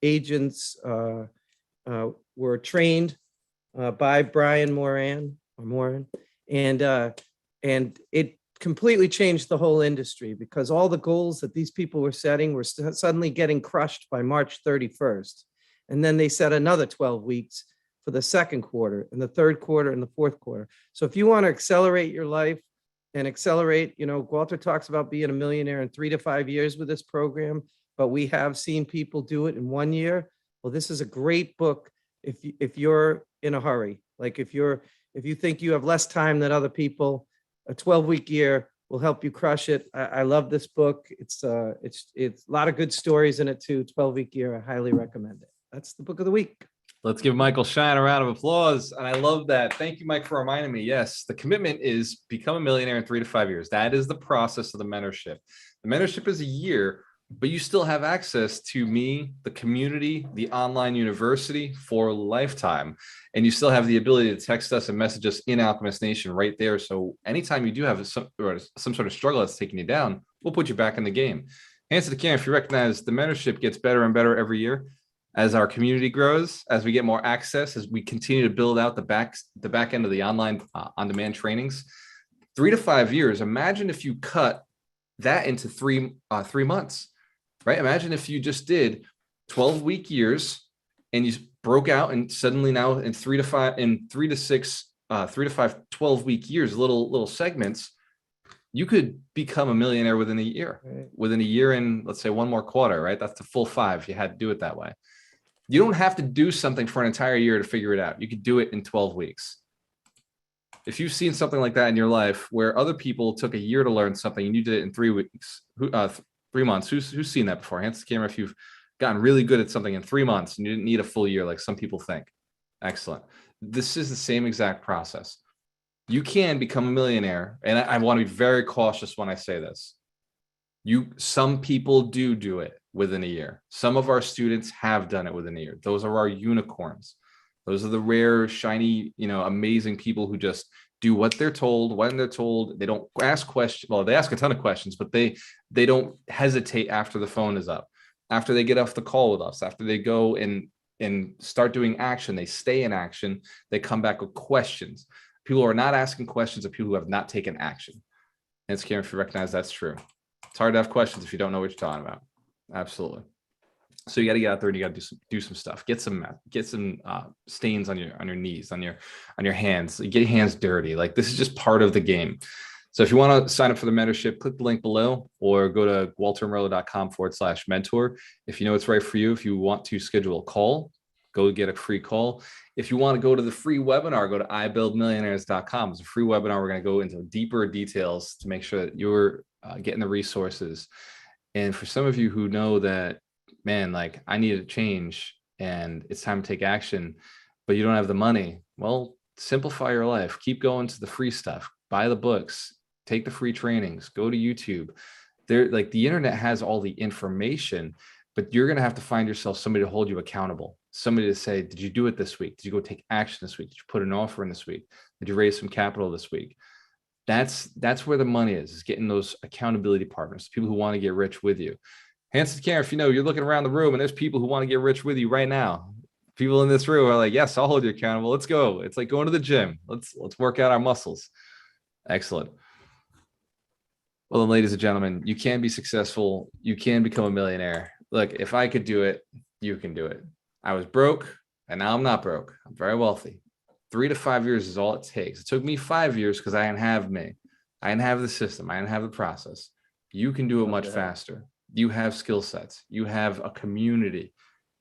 Speaker 5: agents were trained by Brian Moran, and it completely changed the whole industry, because all the goals that these people were setting were suddenly getting crushed by March 31st. And then they set another 12 weeks for the second quarter and the third quarter and the fourth quarter. So if you want to accelerate your life and accelerate, Walter talks about being a millionaire in 3 to 5 years with this program, but we have seen people do it in 1 year. Well, this is a great book if you're in a hurry. Like if you think you have less time than other people, a 12-week year will help you crush it. I love this book. It's a lot of good stories in it too. 12-week year. I highly recommend it. That's the book of the week.
Speaker 1: Let's give Michael Shine a round of applause. And I love that. Thank you, Mike, for reminding me. Yes, the commitment is become a millionaire in 3 to 5 years. That is the process of the mentorship. The mentorship is a year, but you still have access to me, the community, the online university for a lifetime. And you still have the ability to text us and message us in Alchemist Nation right there. So anytime you do have some sort of struggle that's taking you down, we'll put you back in the game. Hands to the camera, if you recognize the mentorship gets better and better every year as our community grows, as we get more access, as we continue to build out the back end of the online on-demand trainings. 3 to 5 years, imagine if you cut that into 3 months. Right? Imagine if you just did 12-week years and you broke out, and suddenly now in 3 to 5, 12-week years, little segments, you could become a millionaire within a year, within a year and let's say 1 more quarter, right? That's the full 5. You had to do it that way. You don't have to do something for an entire year to figure it out. You could do it in 12 weeks. If you've seen something like that in your life where other people took a year to learn something and you did it in 3 weeks, 3 months. Who's seen that before? Hands to the camera if you've gotten really good at something in 3 months and you didn't need a full year like some people think. Excellent. This is the same exact process. You can become a millionaire, and I want to be very cautious when I say this. Some people do it within a year. Some of our students have done it within a year. Those are our unicorns. Those are the rare, shiny, amazing people who just do what they're told, when they're told. They don't ask questions. Well, they ask a ton of questions, but they don't hesitate after the phone is up, after they get off the call with us, after they go and start doing action. They stay in action. They come back with questions. People who are not asking questions are people who have not taken action. And it's Karen, if you recognize that's true. It's hard to have questions if you don't know what you're talking about. Absolutely. So you got to get out there and you got to do some stuff. Get some stains on your knees, on your hands. Get your hands dirty. Like, this is just part of the game. So if you want to sign up for the mentorship, click the link below or go to waltermerlo.com/mentor. If you know it's right for you, if you want to schedule a call, go get a free call. If you want to go to the free webinar, go to ibuildmillionaires.com. It's a free webinar. We're going to go into deeper details to make sure that you're getting the resources. And for some of you who know that, man, like, I need a change and it's time to take action, but you don't have the money, well, simplify your life. Keep going to the free stuff. Buy the books. Take the free trainings. Go to YouTube. The internet has all the information, but you're going to have to find yourself somebody to hold you accountable. Somebody to say, did you do it this week? Did you go take action this week? Did you put an offer in this week? Did you raise some capital this week? That's where the money is getting those accountability partners, people who want to get rich with you. Hands to the camera if you know you're looking around the room and there's people who want to get rich with you right now. People in this room are like, yes, I'll hold you accountable. Let's go. It's like going to the gym. Let's work out our muscles. Excellent. Well, then, ladies and gentlemen, you can be successful. You can become a millionaire. Look, if I could do it, you can do it. I was broke and now I'm not broke. I'm very wealthy. 3 to 5 years is all it takes. It took me 5 years because I didn't have me. I didn't have the system. I didn't have the process. You can do it much faster. You have skill sets. You have a community,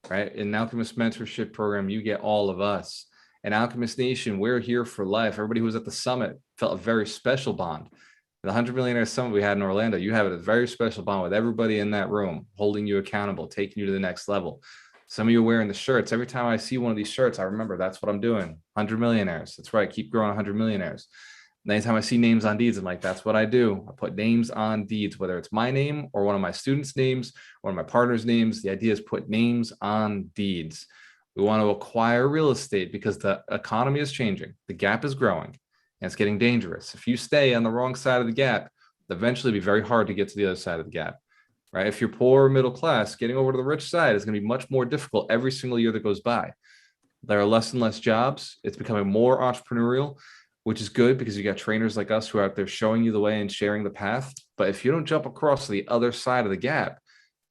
Speaker 1: right? In Alchemist Mentorship Program, you get all of us. In Alchemist Nation, we're here for life. Everybody who was at the summit felt a very special bond. The 100 Millionaire Summit we had in Orlando, you have a very special bond with everybody in that room, holding you accountable, taking you to the next level. Some of you are wearing the shirts. Every time I see one of these shirts, I remember that's what I'm doing. 100 millionaires. That's right. Keep growing 100 millionaires. And anytime I see names on deeds, I'm like, that's what I do. I put names on deeds, whether it's my name or one of my students' names, one of my partners' names. The idea is put names on deeds. We want to acquire real estate because the economy is changing. The gap is growing and it's getting dangerous. If you stay on the wrong side of the gap, eventually it'll be very hard to get to the other side of the gap, right? If you're poor or middle class, getting over to the rich side is going to be much more difficult every single year that goes by. There are less and less jobs. It's becoming more entrepreneurial, which is good because you got trainers like us who are out there showing you the way and sharing the path. But if you don't jump across to the other side of the gap,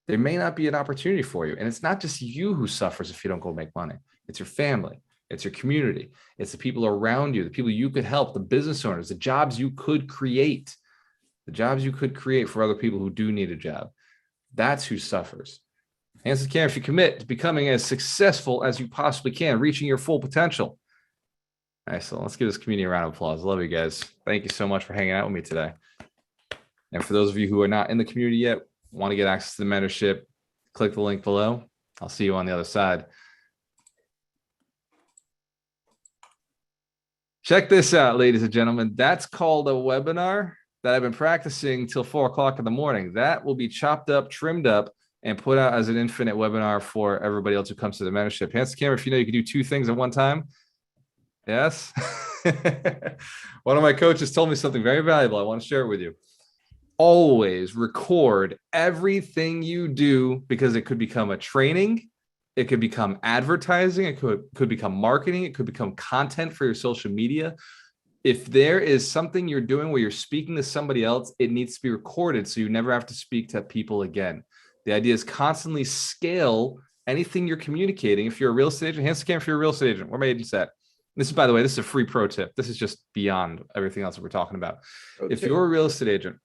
Speaker 1: there may not be an opportunity for you. And it's not just you who suffers if you don't go make money. It's your family. It's your community. It's the people around you, the people you could help, the business owners, the jobs you could create, for other people who do need a job. That's who suffers. Hands to camera if you commit to becoming as successful as you possibly can, reaching your full potential. Excellent. Let's give this community a round of applause. Love you guys. Thank you so much for hanging out with me today. And for those of you who are not in the community yet, want to get access to the mentorship, click the link below. I'll see you on the other side. Check this out, ladies and gentlemen. That's called a webinar that I've been practicing till 4 o'clock in the morning. That will be chopped up, trimmed up, and put out as an infinite webinar for everybody else who comes to the mentorship. Hands to camera if you know you can do 2 things at one time. Yes. One of my coaches told me something very valuable. I want to share it with you. Always record everything you do because it could become a training. It could become advertising. It could become marketing. It could become content for your social media. If there is something you're doing where you're speaking to somebody else, it needs to be recorded so you never have to speak to people again. The idea is constantly scale anything you're communicating. If you're a real estate agent, hands to camera if you're a real estate agent. Where my agent's at? This is, by the way, this is a free pro tip. This is just beyond everything else that we're talking about. If you're a real estate agent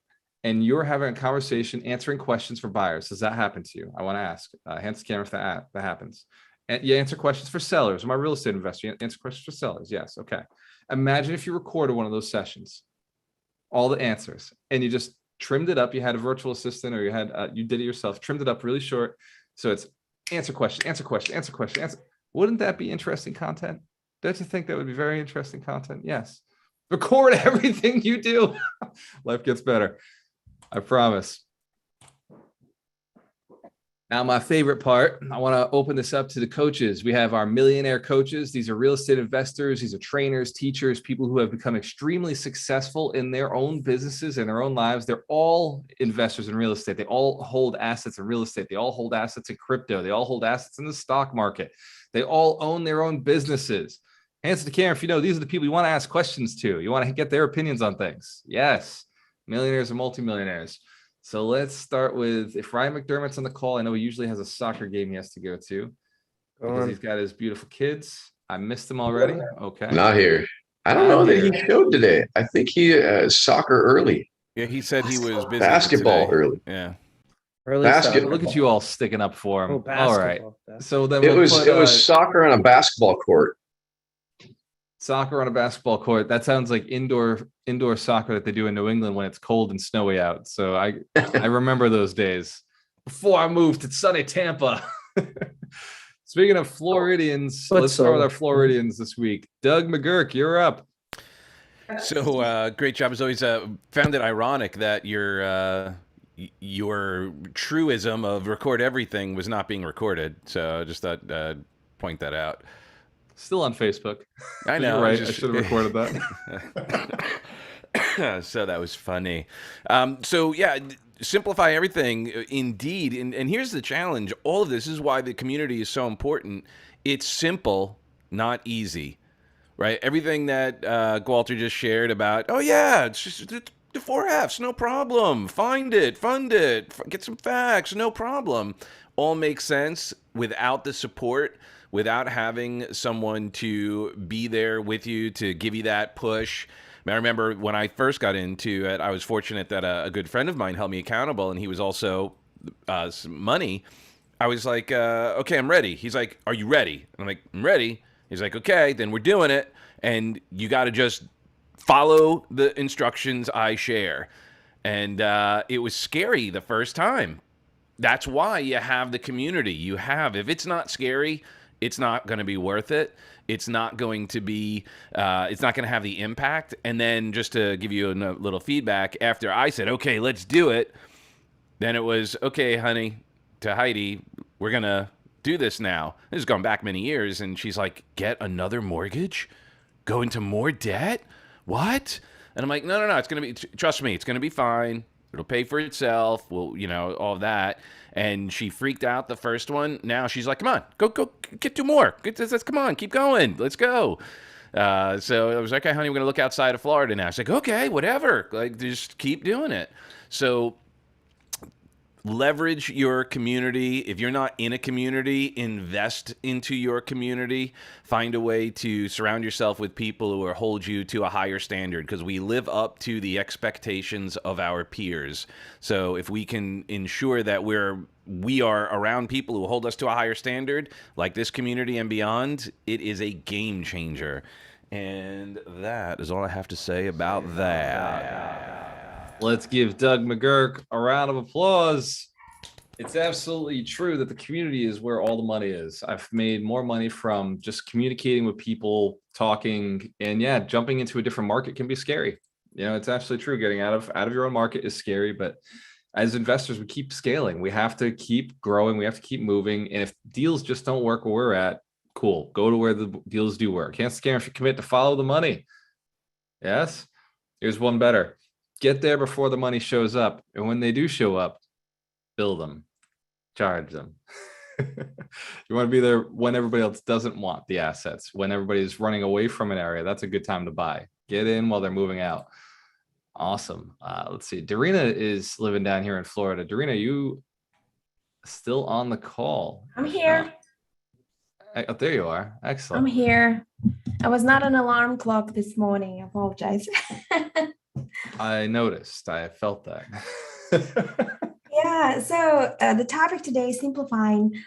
Speaker 1: and you're having a conversation, answering questions for buyers, does that happen to you? I want to ask. Hands to camera if that happens. And you answer questions for sellers. Am I a real estate investor? You answer questions for sellers. Yes. Okay. Imagine if you recorded one of those sessions, all the answers, and you just trimmed it up. You had a virtual assistant, or you did it yourself, trimmed it up really short. So it's answer question, answer question, answer question, answer. Wouldn't that be interesting content? Don't you think that would be very interesting content? Yes. Record everything you do. Life gets better. I promise. Now, my favorite part, I want to open this up to the coaches. We have our millionaire coaches. These are real estate investors. These are trainers, teachers, people who have become extremely successful in their own businesses and their own lives. They're all investors in real estate. They all hold assets in real estate. They all hold assets in crypto. They all hold assets in the stock market. They all own their own businesses. Hands to the camera if you know these are the people you want to ask questions to. You want to get their opinions on things. Yes. Millionaires and multimillionaires. So let's start with, if Ryan McDermott's on the call, I know he usually has a soccer game he has to go to because he's got his beautiful kids. I missed him already. Okay.
Speaker 2: Not here. I don't know that he showed today. I think he soccer early.
Speaker 6: Yeah, he said he was busy.
Speaker 2: Basketball
Speaker 6: today.
Speaker 2: early.
Speaker 6: Yeah.
Speaker 5: Early
Speaker 2: Basketball.
Speaker 1: Look at you all sticking up for him.
Speaker 5: Oh,
Speaker 1: All right.
Speaker 5: basketball.
Speaker 1: So then
Speaker 2: It was soccer on a basketball court.
Speaker 1: soccer on a basketball court. That sounds like indoor soccer that they do in New England when it's cold and snowy out. So I remember those days before I moved to sunny Tampa. Speaking of Floridians, let's start with our Floridians this week. Doug McGurk, you're up.
Speaker 6: So great job as always. Found it ironic that your truism of record everything was not being recorded. So I just thought point that out.
Speaker 1: Still on Facebook.
Speaker 6: I know.
Speaker 1: You're right. I should have recorded that.
Speaker 6: So that was funny. So yeah, simplify everything. Indeed. And here's the challenge. All of this is why the community is so important. It's simple, not easy, right? Everything that Gwalter just shared about, oh yeah, it's just the 4 Fs, no problem. Find it, fund it, get some facts, no problem. All makes sense without the support, without having someone to be there with you to give you that push. I remember when I first got into it, I was fortunate that a good friend of mine held me accountable, and he was also some money. I was like, okay, I'm ready. He's like, are you ready? And I'm like, I'm ready. He's like, okay, then we're doing it. And you got to just follow the instructions I share. And it was scary the first time. That's why you have the community. If it's not scary, it's not going to be worth it. It's not going to be, it's not going to have the impact. And then just to give you a little feedback, after I said, okay, let's do it, then it was, okay, honey, to Heidi, we're going to do this now. This has gone back many years. And she's like, get another mortgage? Go into more debt? What? And I'm like, no, it's going to be, trust me, it's going to be fine. It'll pay for itself. Well, all that. And she freaked out the first one. Now she's like, come on, go get 2 more. Come on, keep going. Let's go. So I was like, okay, honey, we're going to look outside of Florida now. She's like, okay, whatever. Like, just keep doing it. So leverage your community. If you're not in a community, invest into your community. Find a way to surround yourself with people who will hold you to a higher standard, because we live up to the expectations of our peers. So if we can ensure that we are around people who hold us to a higher standard, like this community and beyond, it is a game changer. And that is all I have to say about that.
Speaker 1: Let's give Doug McGurk a round of applause. It's absolutely true that the community is where all the money is. I've made more money from just communicating with people, talking, and yeah, jumping into a different market can be scary. It's absolutely true. Getting out of your own market is scary, but as investors, we keep scaling. We have to keep growing. We have to keep moving. And if deals just don't work where we're at, cool. Go to where the deals do work. Can't scare if you commit to follow the money. Yes. Here's one better. Get there before the money shows up. And when they do show up, bill them, charge them. You want to be there when everybody else doesn't want the assets, when everybody's running away from an area. That's a good time to buy. Get in while they're moving out. Awesome. Let's see. Darina is living down here in Florida. Darina, you still on the call?
Speaker 7: I'm here.
Speaker 1: Oh, there you are. Excellent.
Speaker 7: I'm here. I was not an alarm clock this morning. I apologize.
Speaker 1: I noticed. I felt that.
Speaker 7: Yeah. So the topic today is simplifying.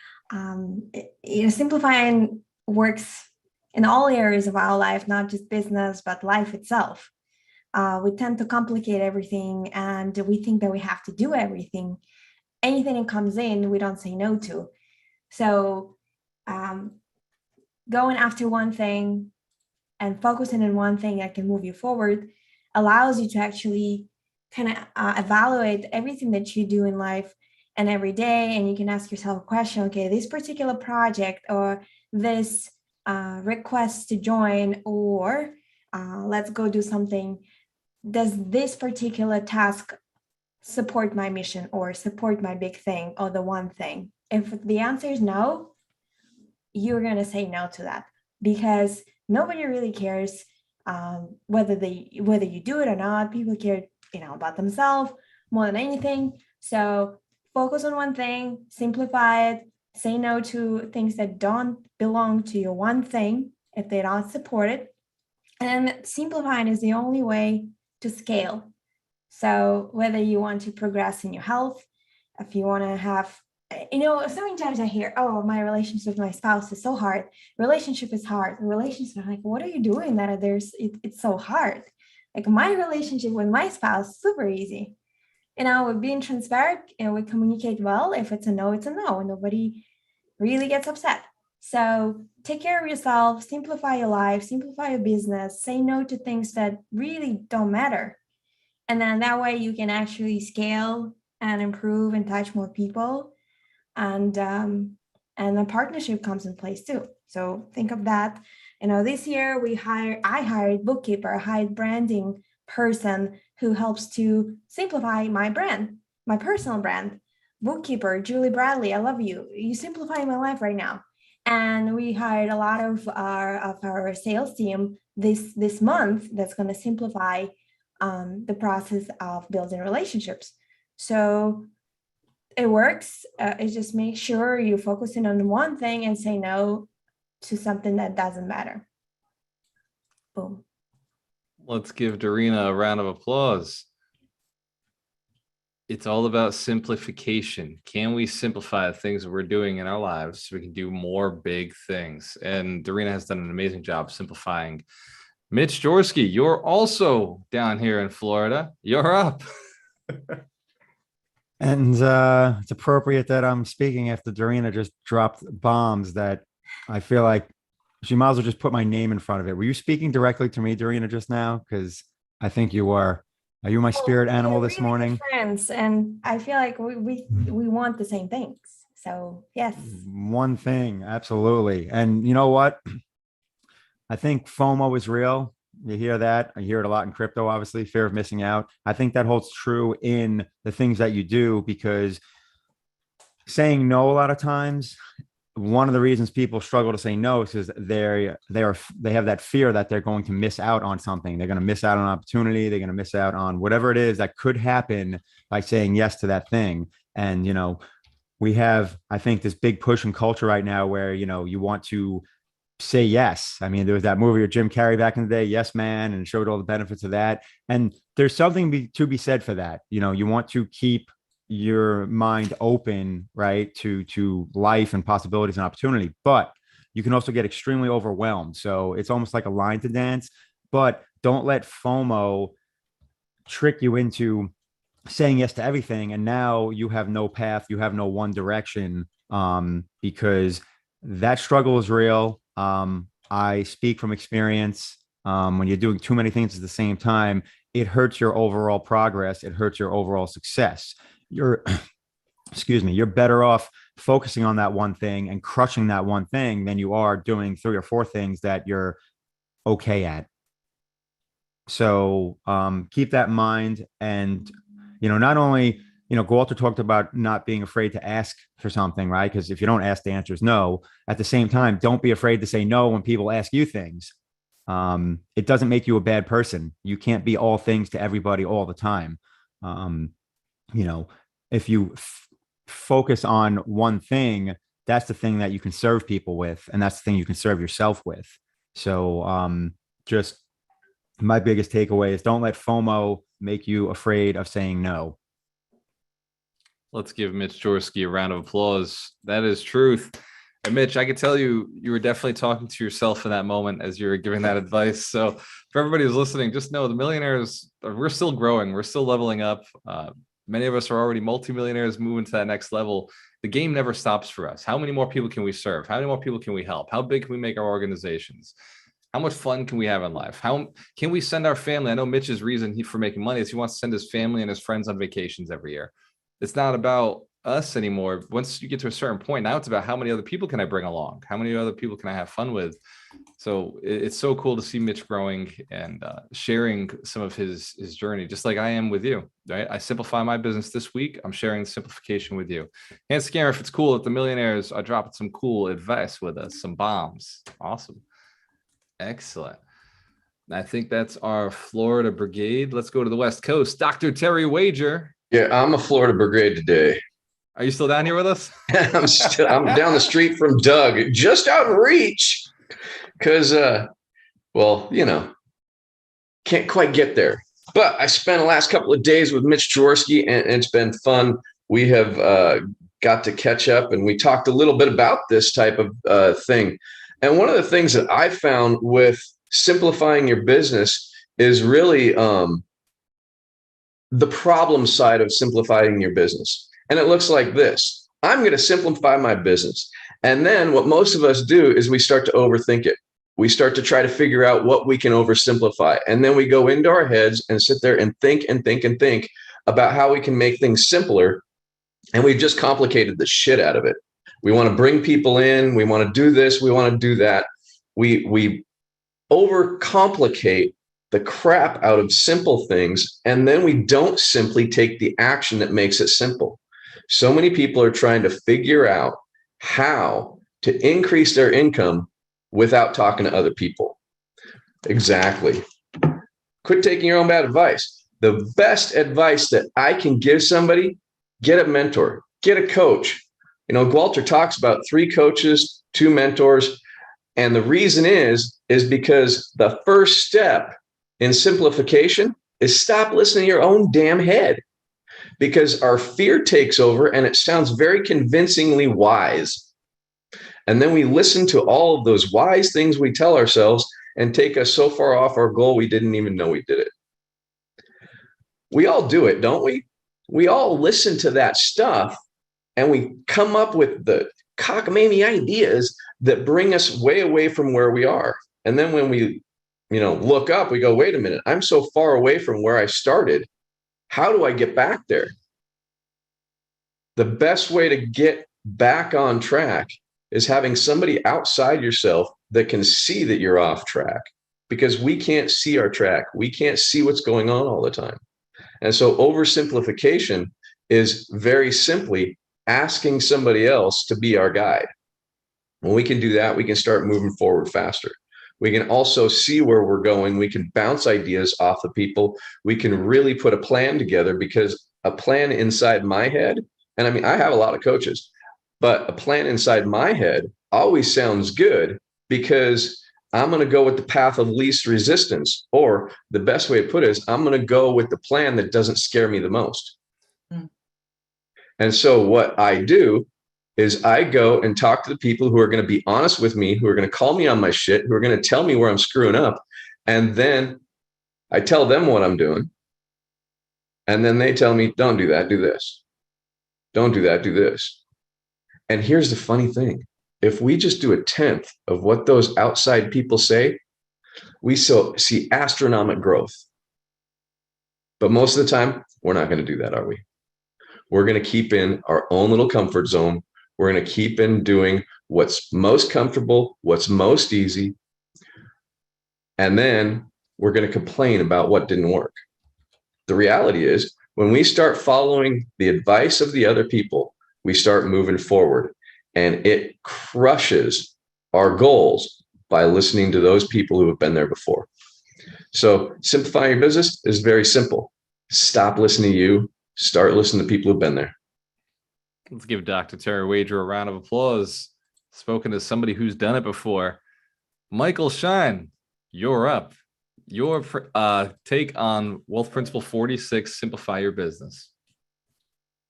Speaker 7: Simplifying works in all areas of our life, not just business, but life itself. We tend to complicate everything, and we think that we have to do everything. Anything that comes in, we don't say no to. So going after one thing and focusing on one thing that can move you forward allows you to actually kind of evaluate everything that you do in life and every day. And you can ask yourself a question, okay, this particular project or this request to join, or let's go do something. Does this particular task support my mission or support my big thing or the one thing? If the answer is no, you're going to say no to that, because nobody really cares whether you do it or not. People care, about themselves more than anything. So focus on one thing, simplify it, say no to things that don't belong to your one thing if they don't support it. And simplifying is the only way to scale. So whether you want to progress in your health, if you want to have, so many times I hear, oh, my relationship with my spouse is so hard. Relationship is hard. Relationship, I'm like, what are you doing that it's so hard? Like my relationship with my spouse, super easy. We're being transparent and we communicate well. If it's a no, it's a no. Nobody really gets upset. So take care of yourself, simplify your life, simplify your business, say no to things that really don't matter. And then that way you can actually scale and improve and touch more people. And the partnership comes in place too. So think of that. This year I hired bookkeeper, I hired branding person who helps to simplify my brand, my personal brand. Bookkeeper, Julie Bradley, I love you. You simplify my life right now. And we hired a lot of our sales team this month that's going to simplify the process of building relationships. So it works. It just make sure you're focusing on one thing and say no to something that doesn't matter. Boom.
Speaker 1: Let's give Darina a round of applause. It's all about simplification. Can we simplify the things that we're doing in our lives so we can do more big things? And Darina has done an amazing job simplifying. Mitch Jorsky, you're also down here in Florida. You're up.
Speaker 8: And it's appropriate that I'm speaking after Darina just dropped bombs that I feel like she might as well just put my name in front of it. Were you speaking directly to me, Dorina, just now? Because I think you were. Are you my spirit animal this morning?
Speaker 7: Friends, and I feel like we want the same things. So yes.
Speaker 8: One thing, absolutely. And you know what? I think FOMO is real. You hear that. I hear it a lot in crypto, obviously, fear of missing out. I think that holds true in the things that you do, because saying no a lot of times, one of the reasons people struggle to say no is because they have that fear that they're going to miss out on something. They're going to miss out on an opportunity. They're going to miss out on whatever it is that could happen by saying yes to that thing. And, we have, I think, this big push in culture right now where, you want to say yes. I mean, there was that movie with Jim Carrey back in the day, Yes Man, and showed all the benefits of that. And there's something to be said for that. You want to keep your mind open, right, to life and possibilities and opportunity, but you can also get extremely overwhelmed. So it's almost like a line to dance, but don't let FOMO trick you into saying yes to everything. And now you have no path, you have no one direction, because that struggle is real. I speak from experience. When you're doing too many things at the same time, it hurts your overall progress. It hurts your overall success. You're you're better off focusing on that one thing and crushing that one thing than you are doing 3 or 4 things that you're okay at. So keep that in mind. And not only Walter talked about not being afraid to ask for something, right? Because if you don't ask, the answer is no. At the same time, don't be afraid to say no when people ask you things. It doesn't make you a bad person. You can't be all things to everybody all the time. If you focus on one thing, that's the thing that you can serve people with, and that's the thing you can serve yourself with. So just my biggest takeaway is don't let FOMO make you afraid of saying no.
Speaker 1: Let's give Mitch Jaworski a round of applause. That is truth. And Mitch, I could tell you were definitely talking to yourself in that moment as you were giving that advice. So for everybody who's listening, just know the millionaires, we're still growing. We're still leveling up. Many of us are already multimillionaires moving to that next level. The game never stops for us. How many more people can we serve? How many more people can we help? How big can we make our organizations? How much fun can we have in life? How can we send our family? I know Mitch's reason for making money is he wants to send his family and his friends on vacations every year. It's not about us anymore. Once you get to a certain point, now it's about how many other people can I bring along? How many other people can I have fun with? So it's so cool to see Mitch growing and sharing some of his journey, just like I am with you, right? I simplify my business this week. I'm sharing the simplification with you. And Scammer, if it's cool, if the millionaires are dropping some cool advice with us, some bombs. Awesome. Excellent. I think that's our Florida brigade. Let's go to the West Coast. Dr. Terry Wager.
Speaker 2: Yeah, I'm a Florida brigade today.
Speaker 1: Are you still down here with us?
Speaker 2: I'm down the street from Doug, just out of reach, because, can't quite get there. But I spent the last couple of days with Mitch Jaworski, and it's been fun. We have got to catch up, and we talked a little bit about this type of thing. And one of the things that I found with simplifying your business is really the problem side of simplifying your business. And it looks like this. I'm going to simplify my business. And then what most of us do is we start to overthink it. We start to try to figure out what we can oversimplify. And then we go into our heads and sit there and think and think and think about how we can make things simpler. And we've just complicated the shit out of it. We want to bring people in. We want to do this. We want to do that. We overcomplicate the crap out of simple things. And then we don't simply take the action that makes it simple. So many people are trying to figure out how to increase their income without talking to other people. Exactly. Quit taking your own bad advice. The best advice that I can give somebody, get a mentor, get a coach. Walter talks about 3 coaches, 2 mentors. And the reason is because the first step in simplification is stop listening to your own damn head, because our fear takes over and it sounds very convincingly wise. And then we listen to all of those wise things we tell ourselves and take us so far off our goal we didn't even know we did it. We all do it, don't we? We all listen to that stuff and we come up with the cockamamie ideas that bring us way away from where we are. And then when we, look up, we go, wait a minute, I'm so far away from where I started. How do I get back there? The best way to get back on track is having somebody outside yourself that can see that you're off track, because we can't see our track. We can't see what's going on all the time. And so oversimplification is very simply asking somebody else to be our guide. When we can do that, we can start moving forward faster. We can also see where we're going. We can bounce ideas off the people. We can really put a plan together, because a plan inside my head, and I mean, I have a lot of coaches, but a plan inside my head always sounds good, because I'm going to go with the path of least resistance, or the best way to put it is I'm going to go with the plan that doesn't scare me the most. And so what I do is I go and talk to the people who are going to be honest with me, who are going to call me on my shit, who are going to tell me where I'm screwing up. And then I tell them what I'm doing. And then they tell me, don't do that, do this. Don't do that, do this. And here's the funny thing. If we just do 1/10 of what those outside people say, we see astronomical growth. But most of the time, we're not going to do that, are we? We're going to keep in our own little comfort zone. We're going to keep in doing what's most comfortable, what's most easy. And then we're going to complain about what didn't work. The reality is, when we start following the advice of the other people, we start moving forward, and it crushes our goals by listening to those people who have been there before. So simplifying your business is very simple. Stop listening to you. Start listening to people who've been there.
Speaker 1: Let's give Dr. Terry Wager a round of applause. Spoken as somebody who's done it before. Michael Shine, you're up. Your take on Wealth Principle 46, Simplify Your Business.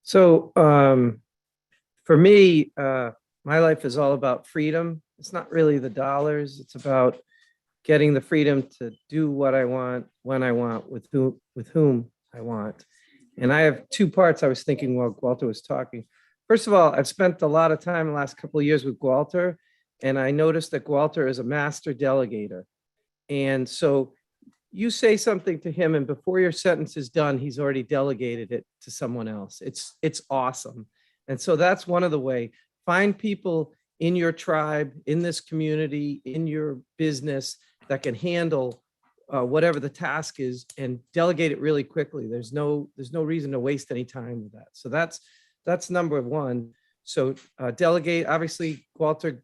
Speaker 5: So for me, my life is all about freedom. It's not really the dollars. It's about getting the freedom to do what I want, when I want, with whom I want. And I have two parts I was thinking while Walter was talking. First of all, I've spent a lot of time in the last couple of years with Walter, and I noticed that Walter is a master delegator. And so you say something to him, and before your sentence is done, he's already delegated it to someone else. It's awesome. And so that's one of the way. Find people in your tribe, in this community, in your business that can handle whatever the task is, and delegate it really quickly. There's no reason to waste any time with that. So that's number one. So delegate. Obviously, Walter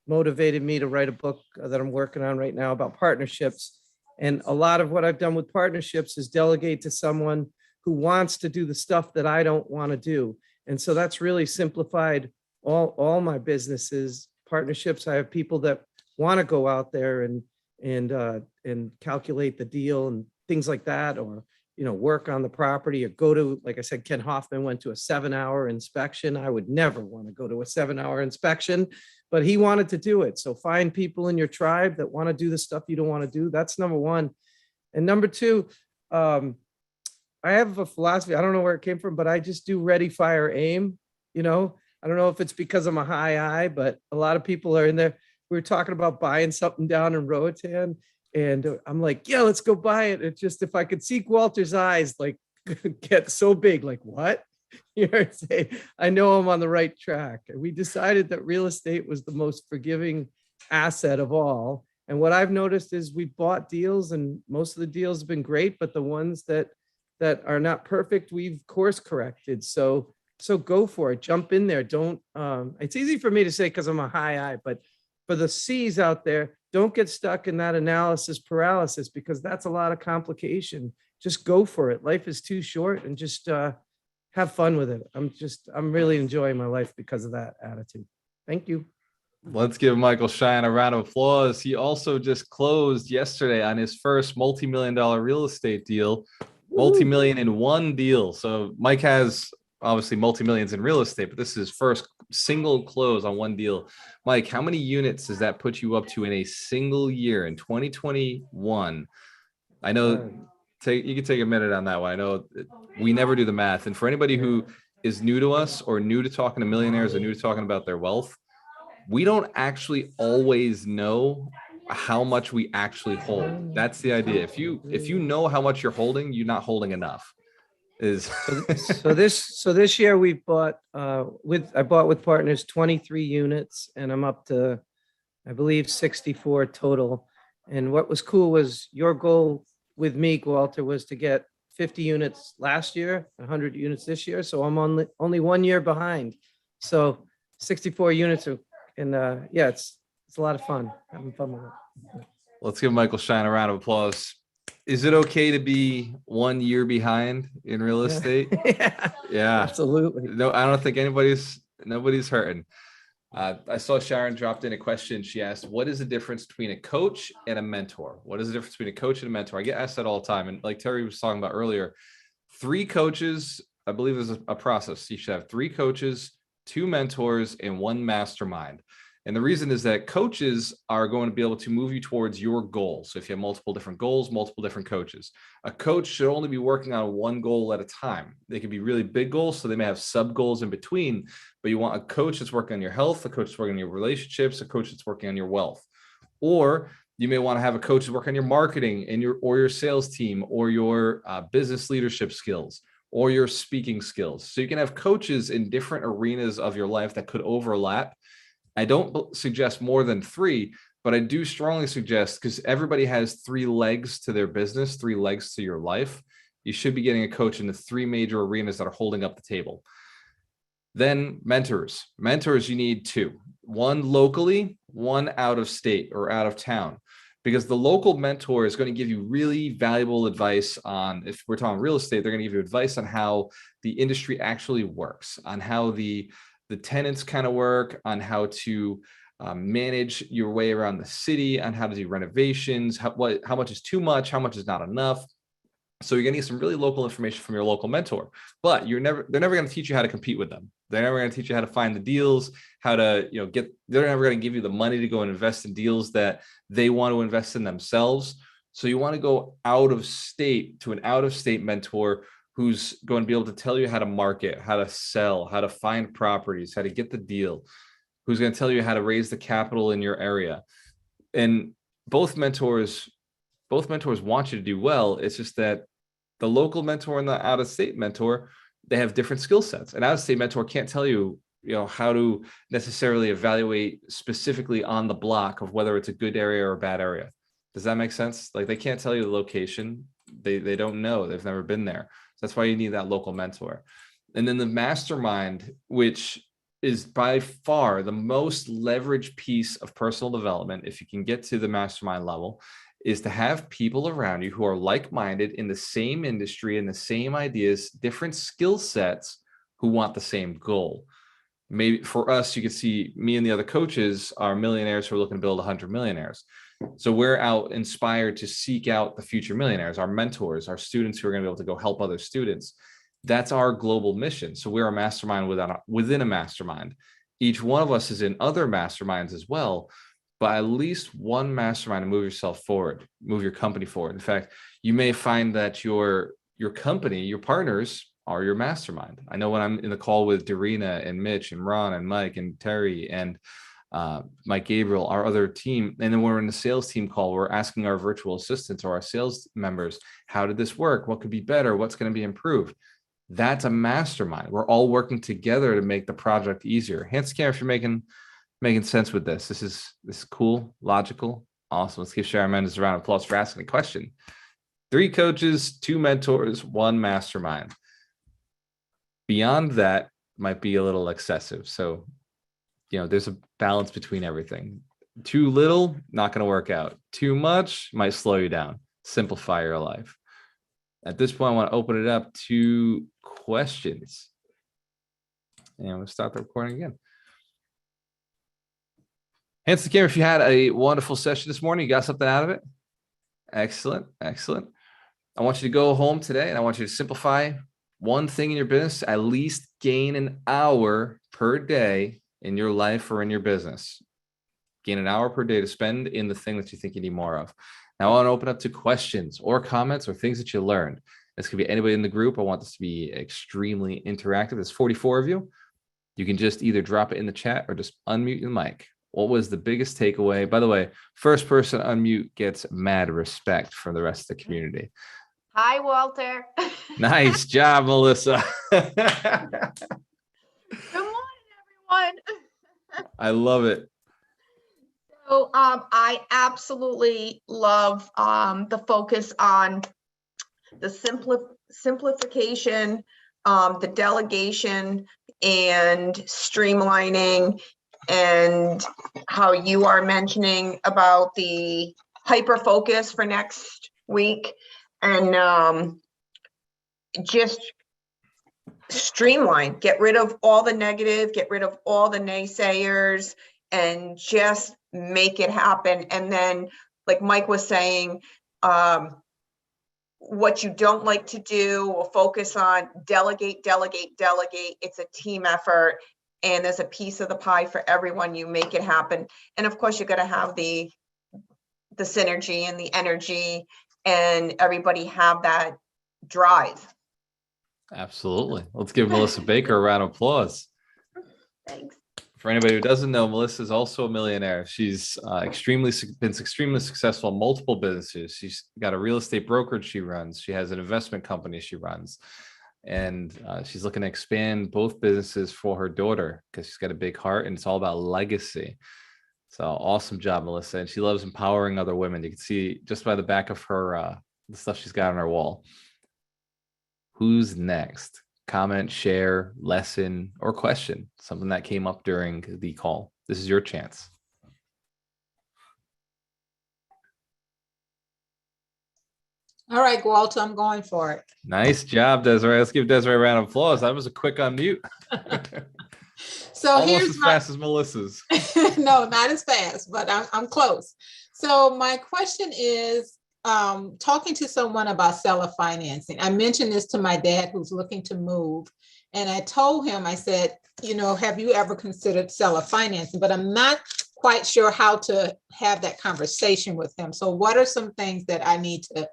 Speaker 5: motivated me to write a book that I'm working on right now about partnerships. And a lot of what I've done with partnerships is delegate to someone who wants to do the stuff that I don't want to do. And so that's really simplified all my businesses. Partnerships, I have people that want to go out there and calculate the deal and things like that, or work on the property, or go to, like I said, Ken Hoffman went to a 7-hour inspection. I would never want to go to a 7-hour inspection, but he wanted to do it. So find people in your tribe that want to do the stuff you don't want to do. That's number one. And number two, I have a philosophy. I don't know where it came from, but I just do ready, fire, aim. I don't know if it's because I'm a high I, but a lot of people are in there. We were talking about buying something down in Roatan, and I'm like, yeah, let's go buy it. It's just, if I could see Walter's eyes like get so big, like, what? Say, I know I'm on the right track. And we decided that real estate was the most forgiving asset of all. And what I've noticed is we bought deals, and most of the deals have been great, but the ones that are not perfect, we've course corrected. So go for it. Jump in there. Don't, it's easy for me to say because I'm a high I, but for the C's out there, don't get stuck in that analysis paralysis, because that's a lot of complication. Just go for it. Life is too short, and just have fun with it. I'm really enjoying my life because of that attitude. Thank you.
Speaker 1: Let's give Michael Shine a round of applause. He also just closed yesterday on his first multi-million-dollar real estate deal, multi-million in one deal. So Mike has obviously multi-millions in real estate, but this is his first single close on one deal. Mike, how many units does that put you up to in a single year in 2021? I know you can take a minute on that one. I know we never do the math. And for anybody who is new to us, or new to talking to millionaires, or new to talking about their wealth, we don't actually always know how much we actually hold. That's the idea. If you know how much you're holding, you're not holding enough. Is
Speaker 5: So this year we bought I bought with partners 23 units, and I'm up to, I believe, 64 total. And what was cool was your goal with me, Walter, was to get 50 units last year, 100 units this year. So I'm only 1 year behind. So 64 units are, and yeah, it's a lot of fun. Having fun with it.
Speaker 1: Let's give Michael Shine a round of applause. Is it okay to be 1 year behind in real estate?
Speaker 5: Yeah,
Speaker 1: Yeah.
Speaker 5: absolutely.
Speaker 1: No, I don't think nobody's hurting. I saw Sharon dropped in a question. She asked, what is the difference between a coach and a mentor? What is the difference between a coach and a mentor? I get asked that all the time. And like Terry was talking about earlier, 3 coaches, I believe there's a process. You should have 3 coaches, 2 mentors, and 1 mastermind. And the reason is that coaches are going to be able to move you towards your goal. So if you have multiple different goals, multiple different coaches, a coach should only be working on 1 goal at a time. They can be really big goals, so they may have sub goals in between, but you want a coach that's working on your health, a coach that's working on your relationships, a coach that's working on your wealth. Or you may want to have a coach that's working on your marketing and your sales team, or your business leadership skills, or your speaking skills. So you can have coaches in different arenas of your life that could overlap. I don't suggest more than 3, but I do strongly suggest, because everybody has 3 legs to their business, 3 legs to your life. You should be getting a coach in the 3 major arenas that are holding up the table. Then mentors. Mentors, you need 2. 1 locally, 1 out of state or out of town. Because the local mentor is going to give you really valuable advice on, if we're talking real estate, they're going to give you advice on how the industry actually works, on how the tenants kind of work, on how to manage your way around the city, on how to do renovations, how much is too much, how much is not enough. So you're gonna get some really local information from your local mentor, but they're never going to teach you how to compete with them. They're never going to teach you how to find the deals, how to, they're never going to give you the money to go and invest in deals that they want to invest in themselves. So you want to go out of state to an out of state mentor who's going to be able to tell you how to market, how to sell, how to find properties, how to get the deal, who's going to tell you how to raise the capital in your area. And both mentors want you to do well. It's just that the local mentor and the out-of-state mentor, they have different skill sets. An out-of-state mentor can't tell you, how to necessarily evaluate specifically on the block of whether it's a good area or a bad area. Does that make sense? Like, they can't tell you the location. They don't know. They've never been there. That's why you need that local mentor. And then the mastermind, which is by far the most leveraged piece of personal development, if you can get to the mastermind level, is to have people around you who are like-minded in the same industry and the same ideas, different skill sets, who want the same goal. Maybe for us, you can see me and the other coaches are millionaires who are looking to build 100 millionaires. So we're out inspired to seek out the future millionaires, our mentors, our students who are going to be able to go help other students. That's our global mission. So we're a mastermind within a mastermind. Each one of us is in other masterminds as well, but at least one mastermind to move yourself forward, move your company forward. In fact, you may find that your company, your partners are your mastermind. I know when I'm in the call with Darina and Mitch and Ron and Mike and Terry and Mike Gabriel, our other team, and then we're in the sales team call, we're asking our virtual assistants or our sales members, how did this work? What could be better? What's going to be improved? That's a mastermind. We're all working together to make the project easier. Hands to camera if you're making sense with this. This is cool, logical, awesome. Let's give Sharon Mendes a round of applause for asking a question. 3 coaches, 2 mentors, 1 mastermind. Beyond that might be a little excessive. So, there's a balance between everything. Too little, not going to work out. Too much might slow you down. Simplify your life. At this point, I want to open it up to questions. And we'll start the recording again. Hands to the camera if you had a wonderful session this morning. You got something out of it? Excellent, excellent. I want you to go home today and I want you to simplify one thing in your business, at least gain an hour per day in your life or in your business. Gain an hour per day to spend in the thing that you think you need more of. Now I want to open up to questions or comments or things that you learned. This could be anybody in the group. I want this to be extremely interactive. There's 44 of you. You can just either drop it in the chat or just unmute your mic. What was the biggest takeaway? By the way, first person unmute gets mad respect from the rest of the community.
Speaker 9: Hi, Walter.
Speaker 1: Nice job, Melissa.
Speaker 9: Good morning, everyone.
Speaker 1: I love it.
Speaker 9: So I absolutely love the focus on the simplification, the delegation, and streamlining, and how you are mentioning about the hyper focus for next week, and just streamline, get rid of all the negative, get rid of all the naysayers, and just make it happen. And then, like Mike was saying, what you don't like to do, we'll focus on delegate. It's a team effort, and there's a piece of the pie for everyone. You make it happen. And of course, you're going to have the synergy and the energy, and everybody have that drive.
Speaker 1: Absolutely. Let's give Melissa Baker a round of applause.
Speaker 9: Thanks.
Speaker 1: For anybody who doesn't know, Melissa is also a millionaire. She's been extremely successful in multiple businesses. She's got a real estate brokerage she runs. She has an investment company she runs. And she's looking to expand both businesses for her daughter because she's got a big heart, and it's all about legacy. So awesome job, Melissa. And she loves empowering other women. You can see just by the back of her, the stuff she's got on her wall. Who's next? Comment, share, lesson, or question, something that came up during the call. This is your chance.
Speaker 10: All right, Walter, I'm going for it.
Speaker 1: Nice job, Desiree. Let's give Desiree a round of applause. That was a quick unmute.
Speaker 10: So
Speaker 1: almost
Speaker 10: here's
Speaker 1: as fast as Melissa's.
Speaker 10: No, not as fast, but I'm close. So my question is, talking to someone about seller financing. I mentioned this to my dad who's looking to move. And I told him, I said, have you ever considered seller financing? But I'm not quite sure how to have that conversation with him. So what are some things that I need to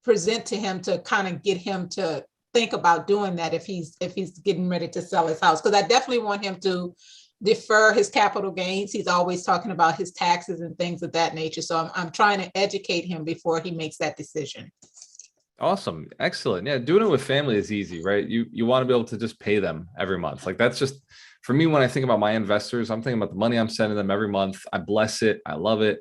Speaker 10: present to him to kind of get him to think about doing that if he's getting ready to sell his house? Because I definitely want him to defer his capital gains. He's always talking about his taxes and things of that nature. So I'm trying to educate him before he makes that decision.
Speaker 1: Awesome. Excellent. Yeah. Doing it with family is easy, right? You want to be able to just pay them every month. Like that's just, for me, when I think about my investors, I'm thinking about the money I'm sending them every month. I bless it. I love it.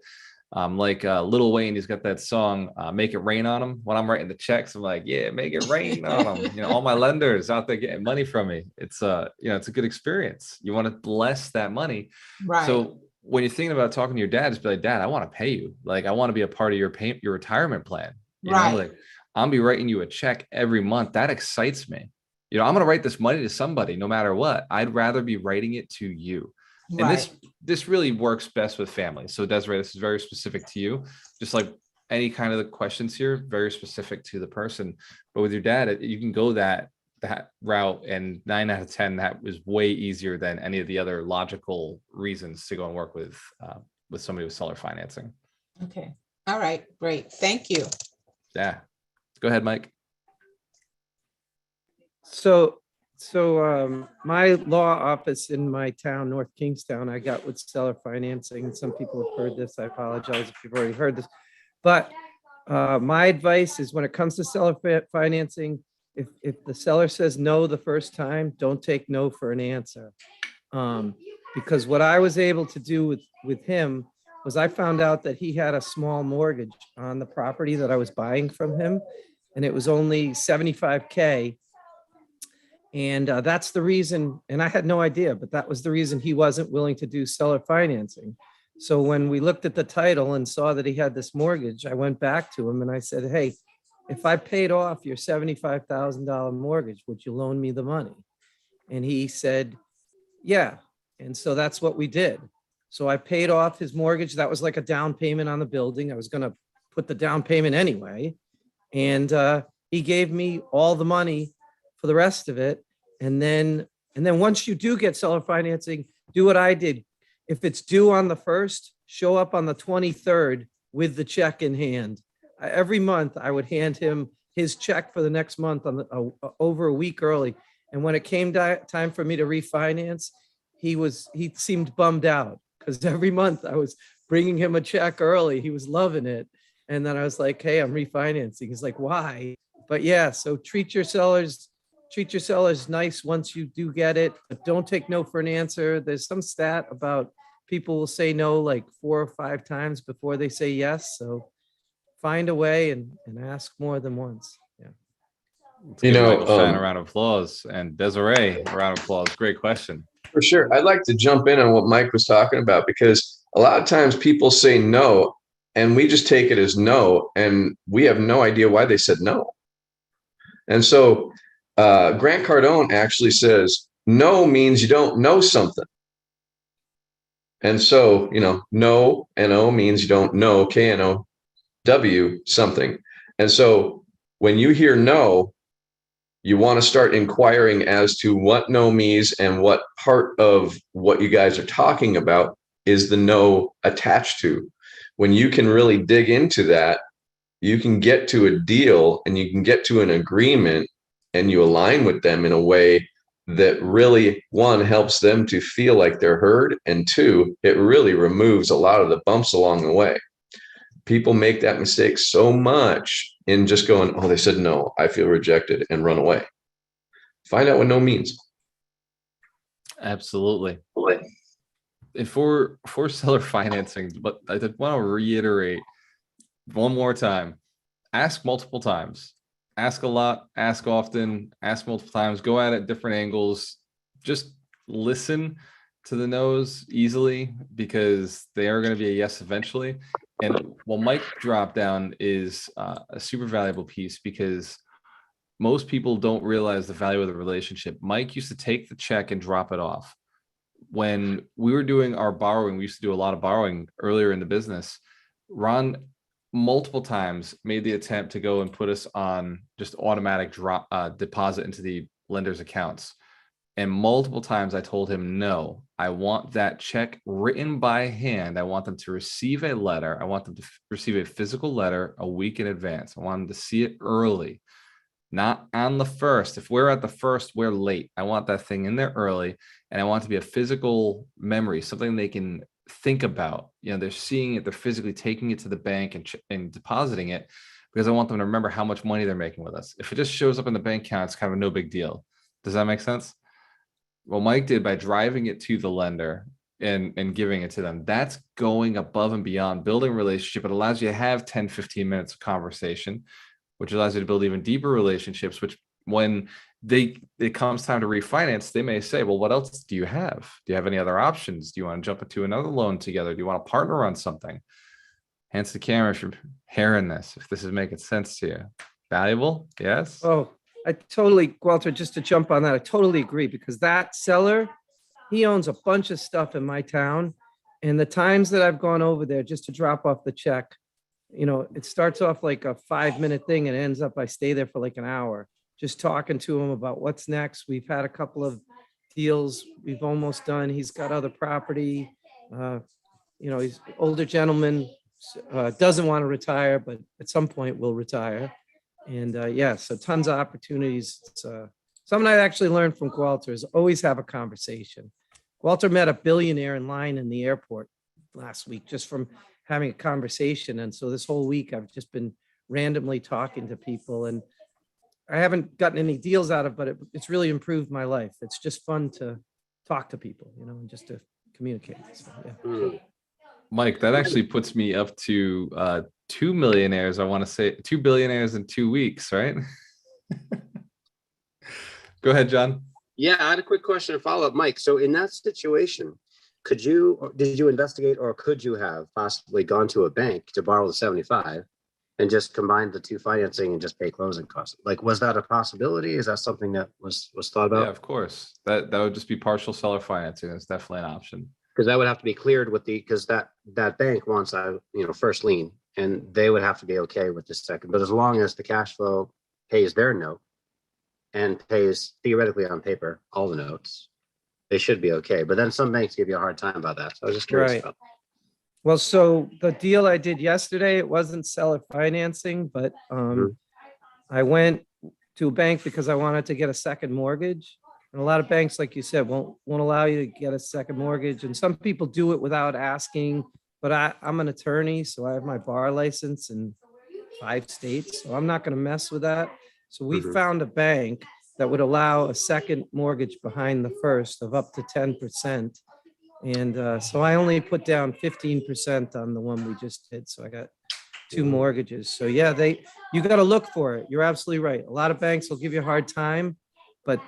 Speaker 1: Like Lil Wayne, he's got that song, Make It Rain on Him. When I'm writing the checks, I'm like, yeah, make it rain on them. All my lenders out there getting money from me. It's it's a good experience. You want to bless that money.
Speaker 10: Right.
Speaker 1: So when you're thinking about talking to your dad, just be like, Dad, I want to pay you. Like, I want to be a part of your retirement plan. You know, like I'll be writing you a check every month. That excites me. I'm going to write this money to somebody no matter what. I'd rather be writing it to you. And this really works best with family. So Desiree, this is very specific to you. Just like any kind of the questions here, very specific to the person. But with your dad, you can go that route, and 9 out of 10, that was way easier than any of the other logical reasons to go and work with somebody with seller financing.
Speaker 10: Okay. All right. Great. Thank you.
Speaker 1: Yeah. Go ahead, Mike.
Speaker 5: So my law office in my town, North Kingstown, I got with seller financing. Some people have heard this. I apologize if you've already heard this. But my advice is when it comes to seller financing, if the seller says no the first time, don't take no for an answer. Because what I was able to do with him was I found out that he had a small mortgage on the property that I was buying from him, and it was only $75K. And that's the reason, and I had no idea, but that was the reason he wasn't willing to do seller financing. So when we looked at the title and saw that he had this mortgage, I went back to him and I said, hey, if I paid off your $75,000 mortgage, would you loan me the money? And he said, yeah. And so that's what we did. So I paid off his mortgage. That was like a down payment on the building. I was going to put the down payment anyway. And he gave me all the money for the rest of it. And then once you do get seller financing, do what I did. If it's due on the 1st, show up on the 23rd with the check in hand. Every month I would hand him his check for the next month over a week early. And when it came time for me to refinance, he seemed bummed out because every month I was bringing him a check early. He was loving it. And then I was like, hey, I'm refinancing. He's like, why? But yeah, so treat your sellers nice once you do get it, but don't take no for an answer. There's some stat about people will say no like 4 or 5 times before they say yes. So find a way and ask more than once. Yeah.
Speaker 1: Let's give Michael Stein a round of applause, and Desiree a round of applause. Great question.
Speaker 2: For sure. I'd like to jump in on what Mike was talking about, because a lot of times people say no and we just take it as no, and we have no idea why they said no. And so Grant Cardone actually says no means you don't know something. And so, no, N-O means you don't know, K-N-O-W something. And so when you hear no, you want to start inquiring as to what no means and what part of what you guys are talking about is the no attached to. When you can really dig into that, you can get to a deal and you can get to an agreement, and you align with them in a way that really, one, helps them to feel like they're heard, and two, it really removes a lot of the bumps along the way. People make that mistake so much in just going, oh, they said no, I feel rejected, and run away. Find out what no means.
Speaker 1: Absolutely. For seller financing, but I did want to reiterate one more time, ask multiple times, ask a lot, ask often, ask multiple times, go at it different angles, just listen to the no's easily, because they are going to be a yes eventually. And what Mike dropped down is a super valuable piece, because most people don't realize the value of the relationship. Mike used to take the check and drop it off. When we were doing our borrowing, we used to do a lot of borrowing earlier in the business. Ron multiple times made the attempt to go and put us on just automatic deposit into the lender's accounts. And multiple times I told him, no, I want that check written by hand. I want them to receive a letter. I want them to receive a physical letter a week in advance. I want them to see it early, not on the first. If we're at the first, we're late. I want that thing in there early, and I want it to be a physical memory, something they can think about. They're seeing it, they're physically taking it to the bank and depositing it, because I want them to remember how much money they're making with us. If it just shows up in the bank account, it's kind of no big deal. Does that make sense? Well, Mike did by driving it to the lender and giving it to them. That's going above and beyond building a relationship. It allows you to have 10, 15 minutes of conversation, which allows you to build even deeper relationships, which when it comes time to refinance, they may say, well, what else do you have? Do you have any other options? Do you want to jump into another loan together? Do you want to partner on something? Hands to the camera if you're hearing this, if this is making sense to you. Valuable? Yes?
Speaker 5: Oh, I totally, Walter, just to jump on that, I totally agree, because that seller, he owns a bunch of stuff in my town. And the times that I've gone over there just to drop off the check, it starts off like a 5-minute thing and ends up I stay there for like an hour, just talking to him about what's next. We've had a couple of deals we've almost done. He's got other property. He's an older gentleman, doesn't want to retire, but at some point will retire. And so tons of opportunities. It's something I actually learned from Walter is always have a conversation. Walter met a billionaire in line in the airport last week just from having a conversation. And so this whole week I've just been randomly talking to people, and I haven't gotten any deals out of, but it's really improved my life. It's just fun to talk to people, and just to communicate. So, yeah.
Speaker 1: Mike, that actually puts me up to 2 millionaires. I want to say 2 billionaires in 2 weeks, right? Go ahead, John.
Speaker 4: Yeah, I had a quick question to follow up, Mike. So in that situation, did you investigate, or could you have possibly gone to a bank to borrow the 75 and just combined the two financing and just pay closing costs? Like, was that a possibility? Is that something that was thought about?
Speaker 1: Yeah, of course. That would just be partial seller financing. That's definitely an option.
Speaker 4: Because that would have to be cleared with because that bank wants first lien, and they would have to be okay with the second. But as long as the cash flow pays their note and pays theoretically on paper all the notes, they should be okay. But then some banks give you a hard time about that. So I was just curious about that.
Speaker 5: Well, so the deal I did yesterday, it wasn't seller financing, but I went to a bank because I wanted to get a second mortgage. And a lot of banks, like you said, won't allow you to get a second mortgage. And some people do it without asking. But I'm an attorney, so I have my bar license in 5 states. So I'm not going to mess with that. So we found a bank that would allow a second mortgage behind the first of up to 10%. And so I only put down 15% on the one we just did. So I got 2 mortgages. So yeah, you got to look for it. You're absolutely right. A lot of banks will give you a hard time, but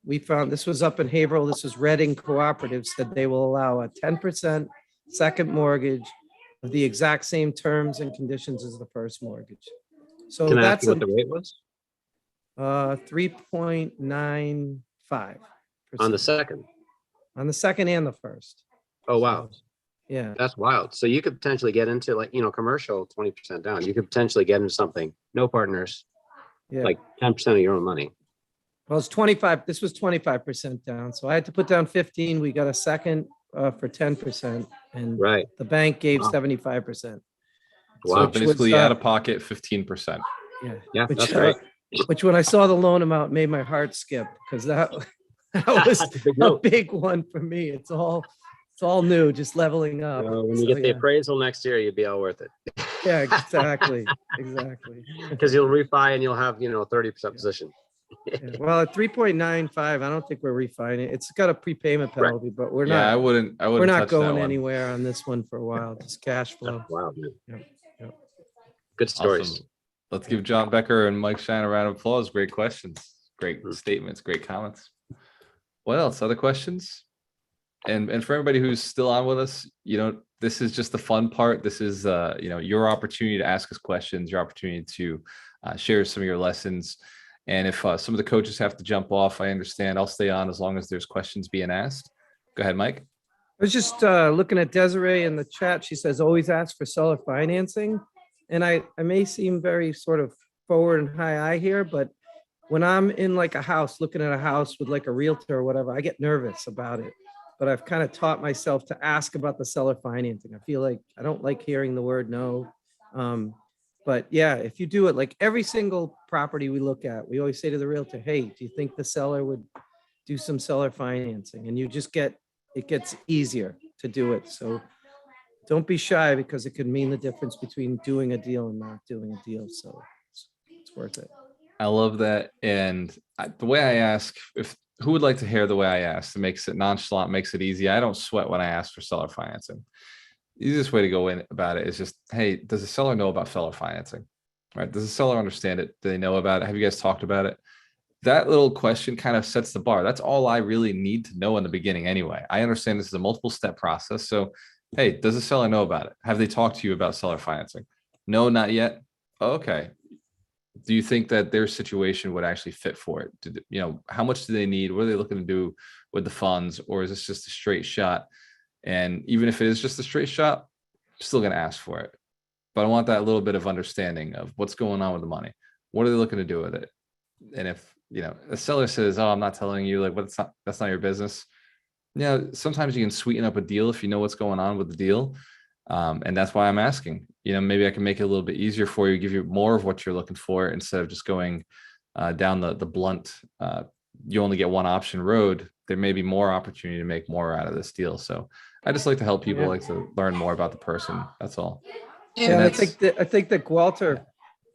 Speaker 5: we found this was up in Haverhill. This was Reading Cooperative said they will allow a 10% second mortgage of the exact same terms and conditions as the first mortgage. So
Speaker 4: Can I ask
Speaker 5: that's
Speaker 4: you what the rate was
Speaker 5: 3.95
Speaker 4: on the second?
Speaker 5: on the second and the first.
Speaker 4: Oh, wow.
Speaker 5: Yeah.
Speaker 4: That's wild. So you could potentially get into like, commercial 20% down. You could potentially get into something, no partners,
Speaker 5: Yeah.
Speaker 4: like 10% of your own money.
Speaker 5: Well, it's 25. This was 25% down. So I had to put down 15. We got a second for 10%. And
Speaker 4: Right.
Speaker 5: the bank gave
Speaker 4: Wow.
Speaker 5: 75%.
Speaker 1: So
Speaker 4: Wow.
Speaker 1: basically out of pocket 15%.
Speaker 5: Yeah.
Speaker 4: Yeah,
Speaker 5: Which,
Speaker 4: that's great.
Speaker 5: Which when I saw the loan amount made my heart skip because that was
Speaker 4: That's a big
Speaker 5: a
Speaker 4: note.
Speaker 5: big one for me. It's all new, just leveling up.
Speaker 4: When
Speaker 5: So,
Speaker 4: you get the
Speaker 5: yeah.
Speaker 4: appraisal next year, you'll be all worth it.
Speaker 5: Yeah, exactly. Exactly.
Speaker 4: Because you'll refi and you'll have, 30% position.
Speaker 5: Yeah. Well, at 3.95, I don't think we're refining. It's got a prepayment penalty, but we're
Speaker 1: Yeah, I
Speaker 5: not.
Speaker 1: wouldn't
Speaker 5: We're not
Speaker 1: touch that
Speaker 5: going
Speaker 1: one.
Speaker 5: anywhere on this one for a while. Just cash flow.
Speaker 4: Wow, man.
Speaker 5: Yep. Yep.
Speaker 4: Good stories.
Speaker 1: Awesome. Let's give John Becker and Mike Shine a round of applause. Great questions, great statements, great comments. What else? Other questions? And for everybody who's still on with us, this is just the fun part. This is your opportunity to ask us questions, your opportunity to share some of your lessons. And if some of the coaches have to jump off, I understand. I'll stay on as long as there's questions being asked. Go ahead, Mike.
Speaker 5: I was just looking at Desiree in the chat. She says, always ask for seller financing. And I may seem very sort of forward and high here, but when I'm in like a house, looking at a house with like a realtor or whatever, I get nervous about it. But I've kind of taught myself to ask about the seller financing. I feel like I don't like hearing the word no. But yeah, if you do it, like every single property we look at, we always say to the realtor, hey, do you think the seller would do some seller financing? And it gets easier to do it. So don't be shy because it could mean the difference between doing a deal and not doing a deal. So it's worth it.
Speaker 1: I love that. And the way I ask, who would like to hear the way I ask? It makes it nonchalant, makes it easy. I don't sweat when I ask for seller financing. The easiest way to go in about it is just, hey, does the seller know about seller financing? Right? Does the seller understand it? Do they know about it? Have you guys talked about it? That little question kind of sets the bar. That's all I really need to know in the beginning anyway. I understand this is a multiple step process. So, hey, does the seller know about it? Have they talked to you about seller financing? No, not yet. Okay. Do you think that their situation would actually fit for it? How much do they need? What are they looking to do with the funds? Or is this just a straight shot? And even if it is just a straight shot, I'm still going to ask for it. But I want that little bit of understanding of what's going on with the money. What are they looking to do with it? And if, the seller says, oh, I'm not telling you, like, that's not your business. Sometimes you can sweeten up a deal if you know what's going on with the deal. And that's why I'm asking, maybe I can make it a little bit easier for you, give you more of what you're looking for instead of just going down the blunt, you only get one option road. There may be more opportunity to make more out of this deal. So I just like to help people, like to learn more about the person. That's all.
Speaker 5: And I think that Walter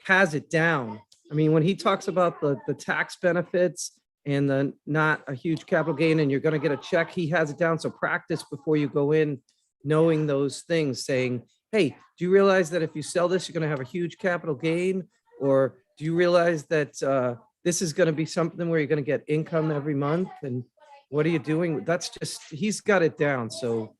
Speaker 5: has it down. I mean, when he talks about the tax benefits and the not a huge capital gain and you're going to get a check, he has it down. So practice before you go in, knowing those things, saying, hey, do you realize that if you sell this, you're going to have a huge capital gain? Or do you realize that this is going to be something where you're going to get income every month? And what are you doing? That's just, he's got it down. So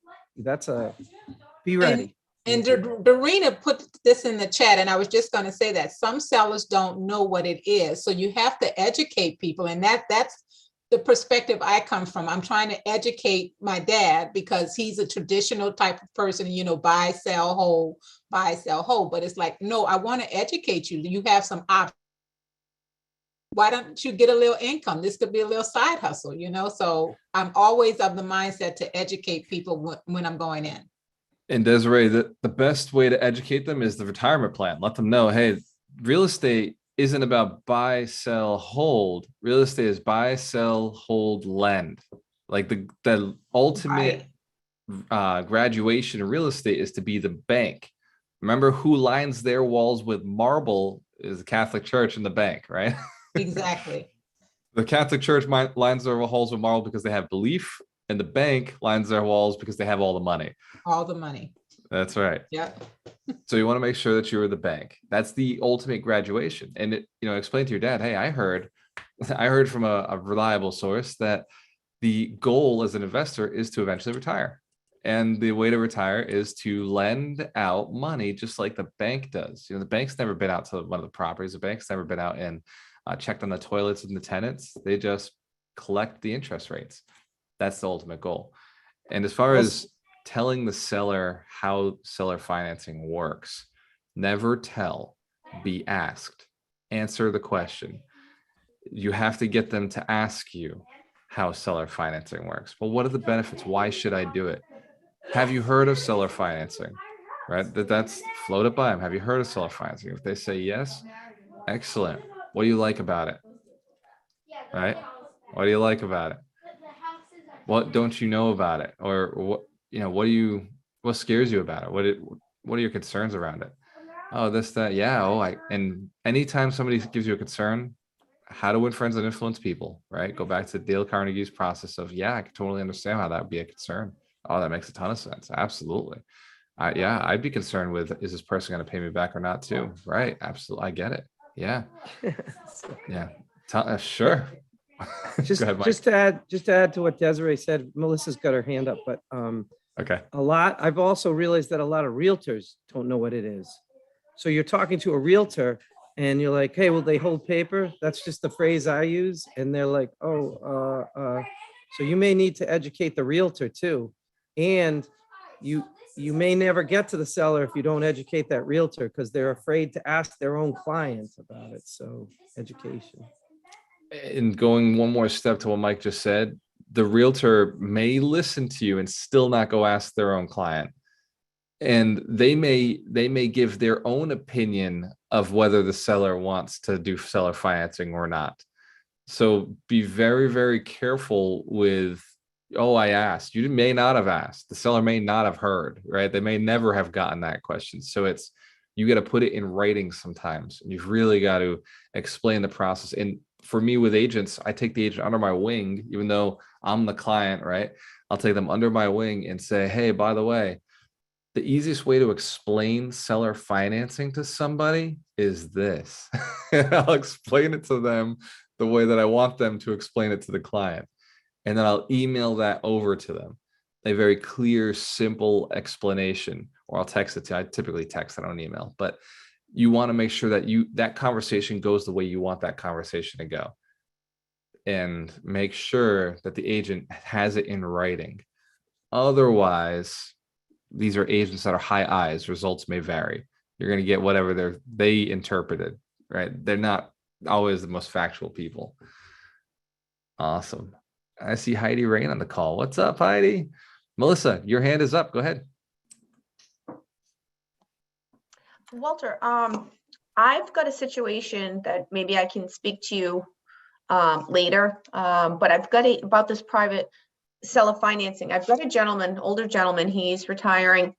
Speaker 5: be ready.
Speaker 10: And Dorena put this in the chat, and I was just going to say that some sellers don't know what it is. So you have to educate people. And that's the perspective I come from. I'm trying to educate my dad because he's a traditional type of person, buy, sell, hold, buy, sell, hold. But it's like, no, I want to educate you. You have some options. Why don't you get a little income? This could be a little side hustle, So I'm always of the mindset to educate people when I'm going in.
Speaker 1: And Desiree, the best way to educate them is the retirement plan. Let them know, hey, real estate isn't about buy, sell, hold. Real estate is buy, sell, hold, lend. Like the ultimate graduation in real estate is to be the bank. Remember, who lines their walls with marble is the Catholic Church and the bank, right?
Speaker 10: Exactly.
Speaker 1: The Catholic Church lines their walls with marble because they have belief, and the bank lines their walls because they have all the money.
Speaker 10: All the money.
Speaker 1: That's right.
Speaker 10: Yep.
Speaker 1: So you want to make sure that you are the bank. That's the ultimate graduation. And explain to your dad, hey, I heard from a reliable source that the goal as an investor is to eventually retire. And the way to retire is to lend out money just like the bank does. The bank's never been out to one of the properties. The bank's never been out and checked on the toilets and the tenants. They just collect the interest rates. That's the ultimate goal. And as far as telling the seller how seller financing works, never tell, be asked, answer the question. You have to get them to ask you how seller financing works. Well, what are the benefits? Why should I do it? Have you heard of seller financing? Right? That's floated by them. Have you heard of seller financing? If they say yes, excellent. What do you like about it? Right? What do you like about it? What don't you know about it? Or what scares you about it? What are your concerns around it? Oh, this, that, yeah. And anytime somebody gives you a concern, how to win friends and influence people, right? Go back to Dale Carnegie's process of, I can totally understand how that would be a concern. Oh, that makes a ton of sense. Absolutely. I'd be concerned with, is this person going to pay me back or not too? Right. Absolutely. I get it. Yeah. Yeah. Sure.
Speaker 5: Just,
Speaker 1: Go ahead, Mike.
Speaker 5: just to add to what Desiree said, Melissa's got her hand up, but
Speaker 1: Okay.
Speaker 5: I've also realized that a lot of realtors don't know what it is. So you're talking to a realtor and you're like, hey, will they hold paper? That's just the phrase I use. And they're like, so you may need to educate the realtor too. And you may never get to the seller if you don't educate that realtor because they're afraid to ask their own clients about it. So education.
Speaker 1: And going one more step to what Mike just said, the realtor may listen to you and still not go ask their own client. And they may give their own opinion of whether the seller wants to do seller financing or not. So be very, very careful with, I asked. You may not have asked. The seller may not have heard, right? They may never have gotten that question. So you got to put it in writing sometimes. You've really got to explain the process. And for me with agents, I take the agent under my wing, even though I'm the client, right? I'll take them under my wing and say, hey, by the way, the easiest way to explain seller financing to somebody is this. I'll explain it to them the way that I want them to explain it to the client. And then I'll email that over to them. A very clear, simple explanation, or I'll text it to you. I typically text, I don't email, but you want to make sure that that conversation goes the way you want that conversation to go. And make sure that the agent has it in writing. Otherwise, these are agents that are high eyes. Results may vary. You're going to get whatever they interpreted, right? They're not always the most factual people. Awesome. I see Heidi Rain on the call. What's up, Heidi? Melissa, your hand is up. Go ahead.
Speaker 9: Walter, I've got a situation that maybe I can speak to you later, but I've got about this private seller financing. I've got a gentleman, older gentleman, he's retiring.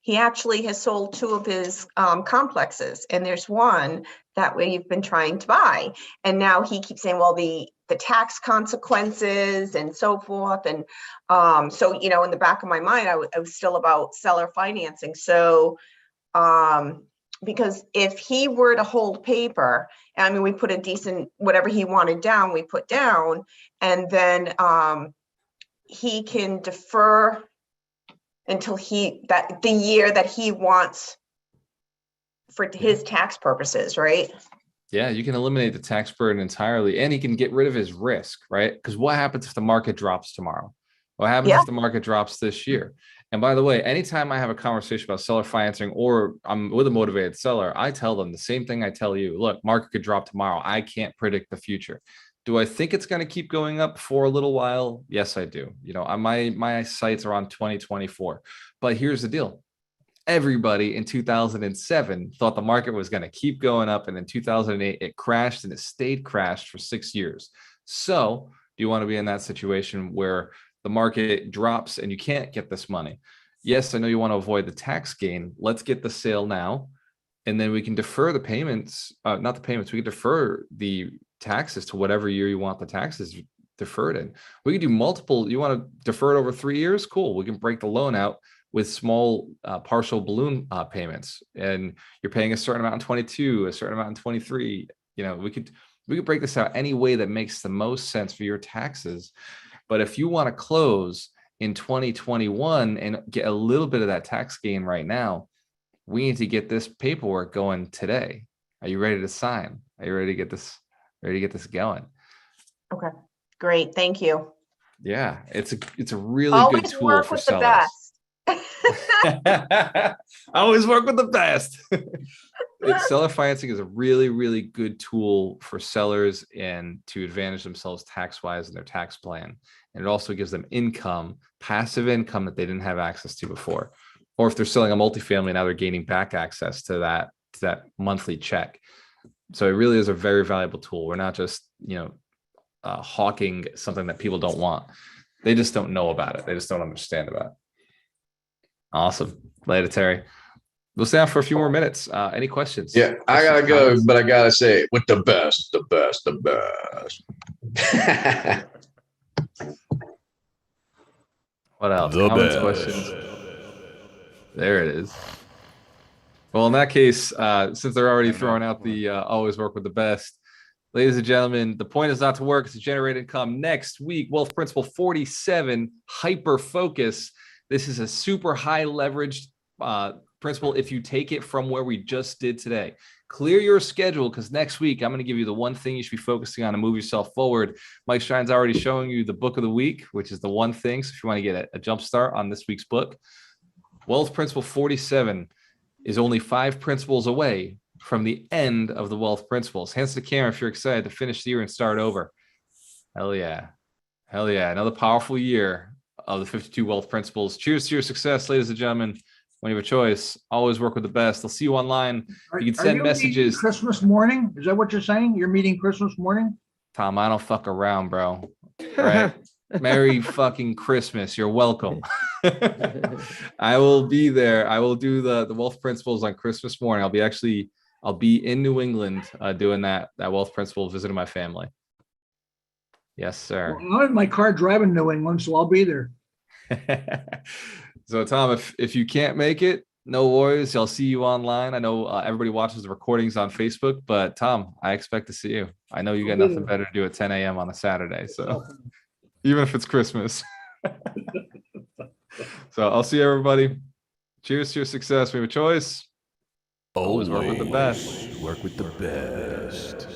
Speaker 9: He actually has sold 2 of his complexes, and there's one that we've been trying to buy. And now he keeps saying, well, the tax consequences and so forth. And so, in the back of my mind, I was still about seller financing. So, because if he were to hold paper, we put a decent, whatever he wanted down, we put down, and then he can defer until the year that he wants for his tax purposes, right?
Speaker 1: Yeah, you can eliminate the tax burden entirely, and he can get rid of his risk, right? Because what happens if the market drops tomorrow? What happens if the market drops this year? And by the way, anytime I have a conversation about seller financing or I'm with a motivated seller, I tell them the same thing I tell you. Look, market could drop tomorrow. I can't predict the future. Do I think it's going to keep going up for a little while? Yes, I do. My sights are on 2024. But here's the deal. everybody in 2007 thought the market was going to keep going up. And in 2008, it crashed, and it stayed crashed for 6 years. So do you want to be in that situation where the market drops and you can't get this money? Yes, I know you want to avoid the tax gain. Let's get the sale now. And then we can defer the payments, not the payments, we can defer the taxes to whatever year you want the taxes deferred in. We can do multiple, you want to defer it over 3 years? Cool. We can break the loan out with small partial balloon payments. And you're paying a certain amount in 22, a certain amount in 23. You know, we could break this out any way that makes the most sense for your taxes. But if you want to close in 2021 and get a little bit of that tax gain right now, we need to get this paperwork going today. Are you ready to sign? Are you ready to get this going?
Speaker 9: Okay, great. Thank you.
Speaker 1: Yeah, it's a really
Speaker 9: Always
Speaker 1: good tool
Speaker 9: work
Speaker 1: for
Speaker 9: with the
Speaker 1: sellers.
Speaker 9: best.
Speaker 1: I always work with the best. Seller financing is a really, really good tool for sellers and to advantage themselves tax-wise in their tax plan. And it also gives them income, passive income that they didn't have access to before. Or if they're selling a multifamily, now they're gaining back access to that monthly check. So it really is a very valuable tool. We're not just, hawking something that people don't want. They just don't know about it. They just don't understand about it. Awesome. Later, Terry. We'll stay on for a few more minutes. Any questions?
Speaker 2: Yeah, I gotta go, but I gotta say, with the best.
Speaker 1: What else?
Speaker 6: The
Speaker 1: Comments,
Speaker 6: best.
Speaker 1: questions? There it is. Well, in that case, since they're already throwing out the always work with the best, ladies and gentlemen, the point is not to work, it's to generate income. Next week, Wealth Principle 47, Hyper Focus. This is a super high leveraged principle if you take it from where we just did today. Clear your schedule, because next week I'm going to give you the one thing you should be focusing on to move yourself forward. Mike Shine's already showing you the book of the week, which is the one thing. So if you want to get a jump start on this week's book, Wealth Principle 47 is only 5 principles away from the end of the Wealth Principles. Hands to the camera if you're excited to finish the year and start over. Hell yeah. Hell yeah. Another powerful year of the 52 Wealth Principles. Cheers to your success, ladies and gentlemen. When you have a choice, always work with the best. I'll see you online. You can send messages.
Speaker 11: Christmas morning? Is that what you're saying? You're meeting Christmas morning?
Speaker 1: Tom, I don't fuck around, bro. Right? Merry fucking Christmas. You're welcome. I will be there. I will do the Wealth Principles on Christmas morning. I'll be in New England doing that Wealth Principle, visiting my family. Yes, sir.
Speaker 11: Well, I'm in my car driving New England, so I'll be there.
Speaker 1: So, Tom, if you can't make it, no worries. I'll see you online. I know everybody watches the recordings on Facebook, but Tom, I expect to see you. I know you got nothing better to do at 10 a.m. on a Saturday. So even if it's Christmas. So I'll see everybody. Cheers to your success. We have a choice.
Speaker 6: Always
Speaker 1: work with the best.
Speaker 6: Work with the best.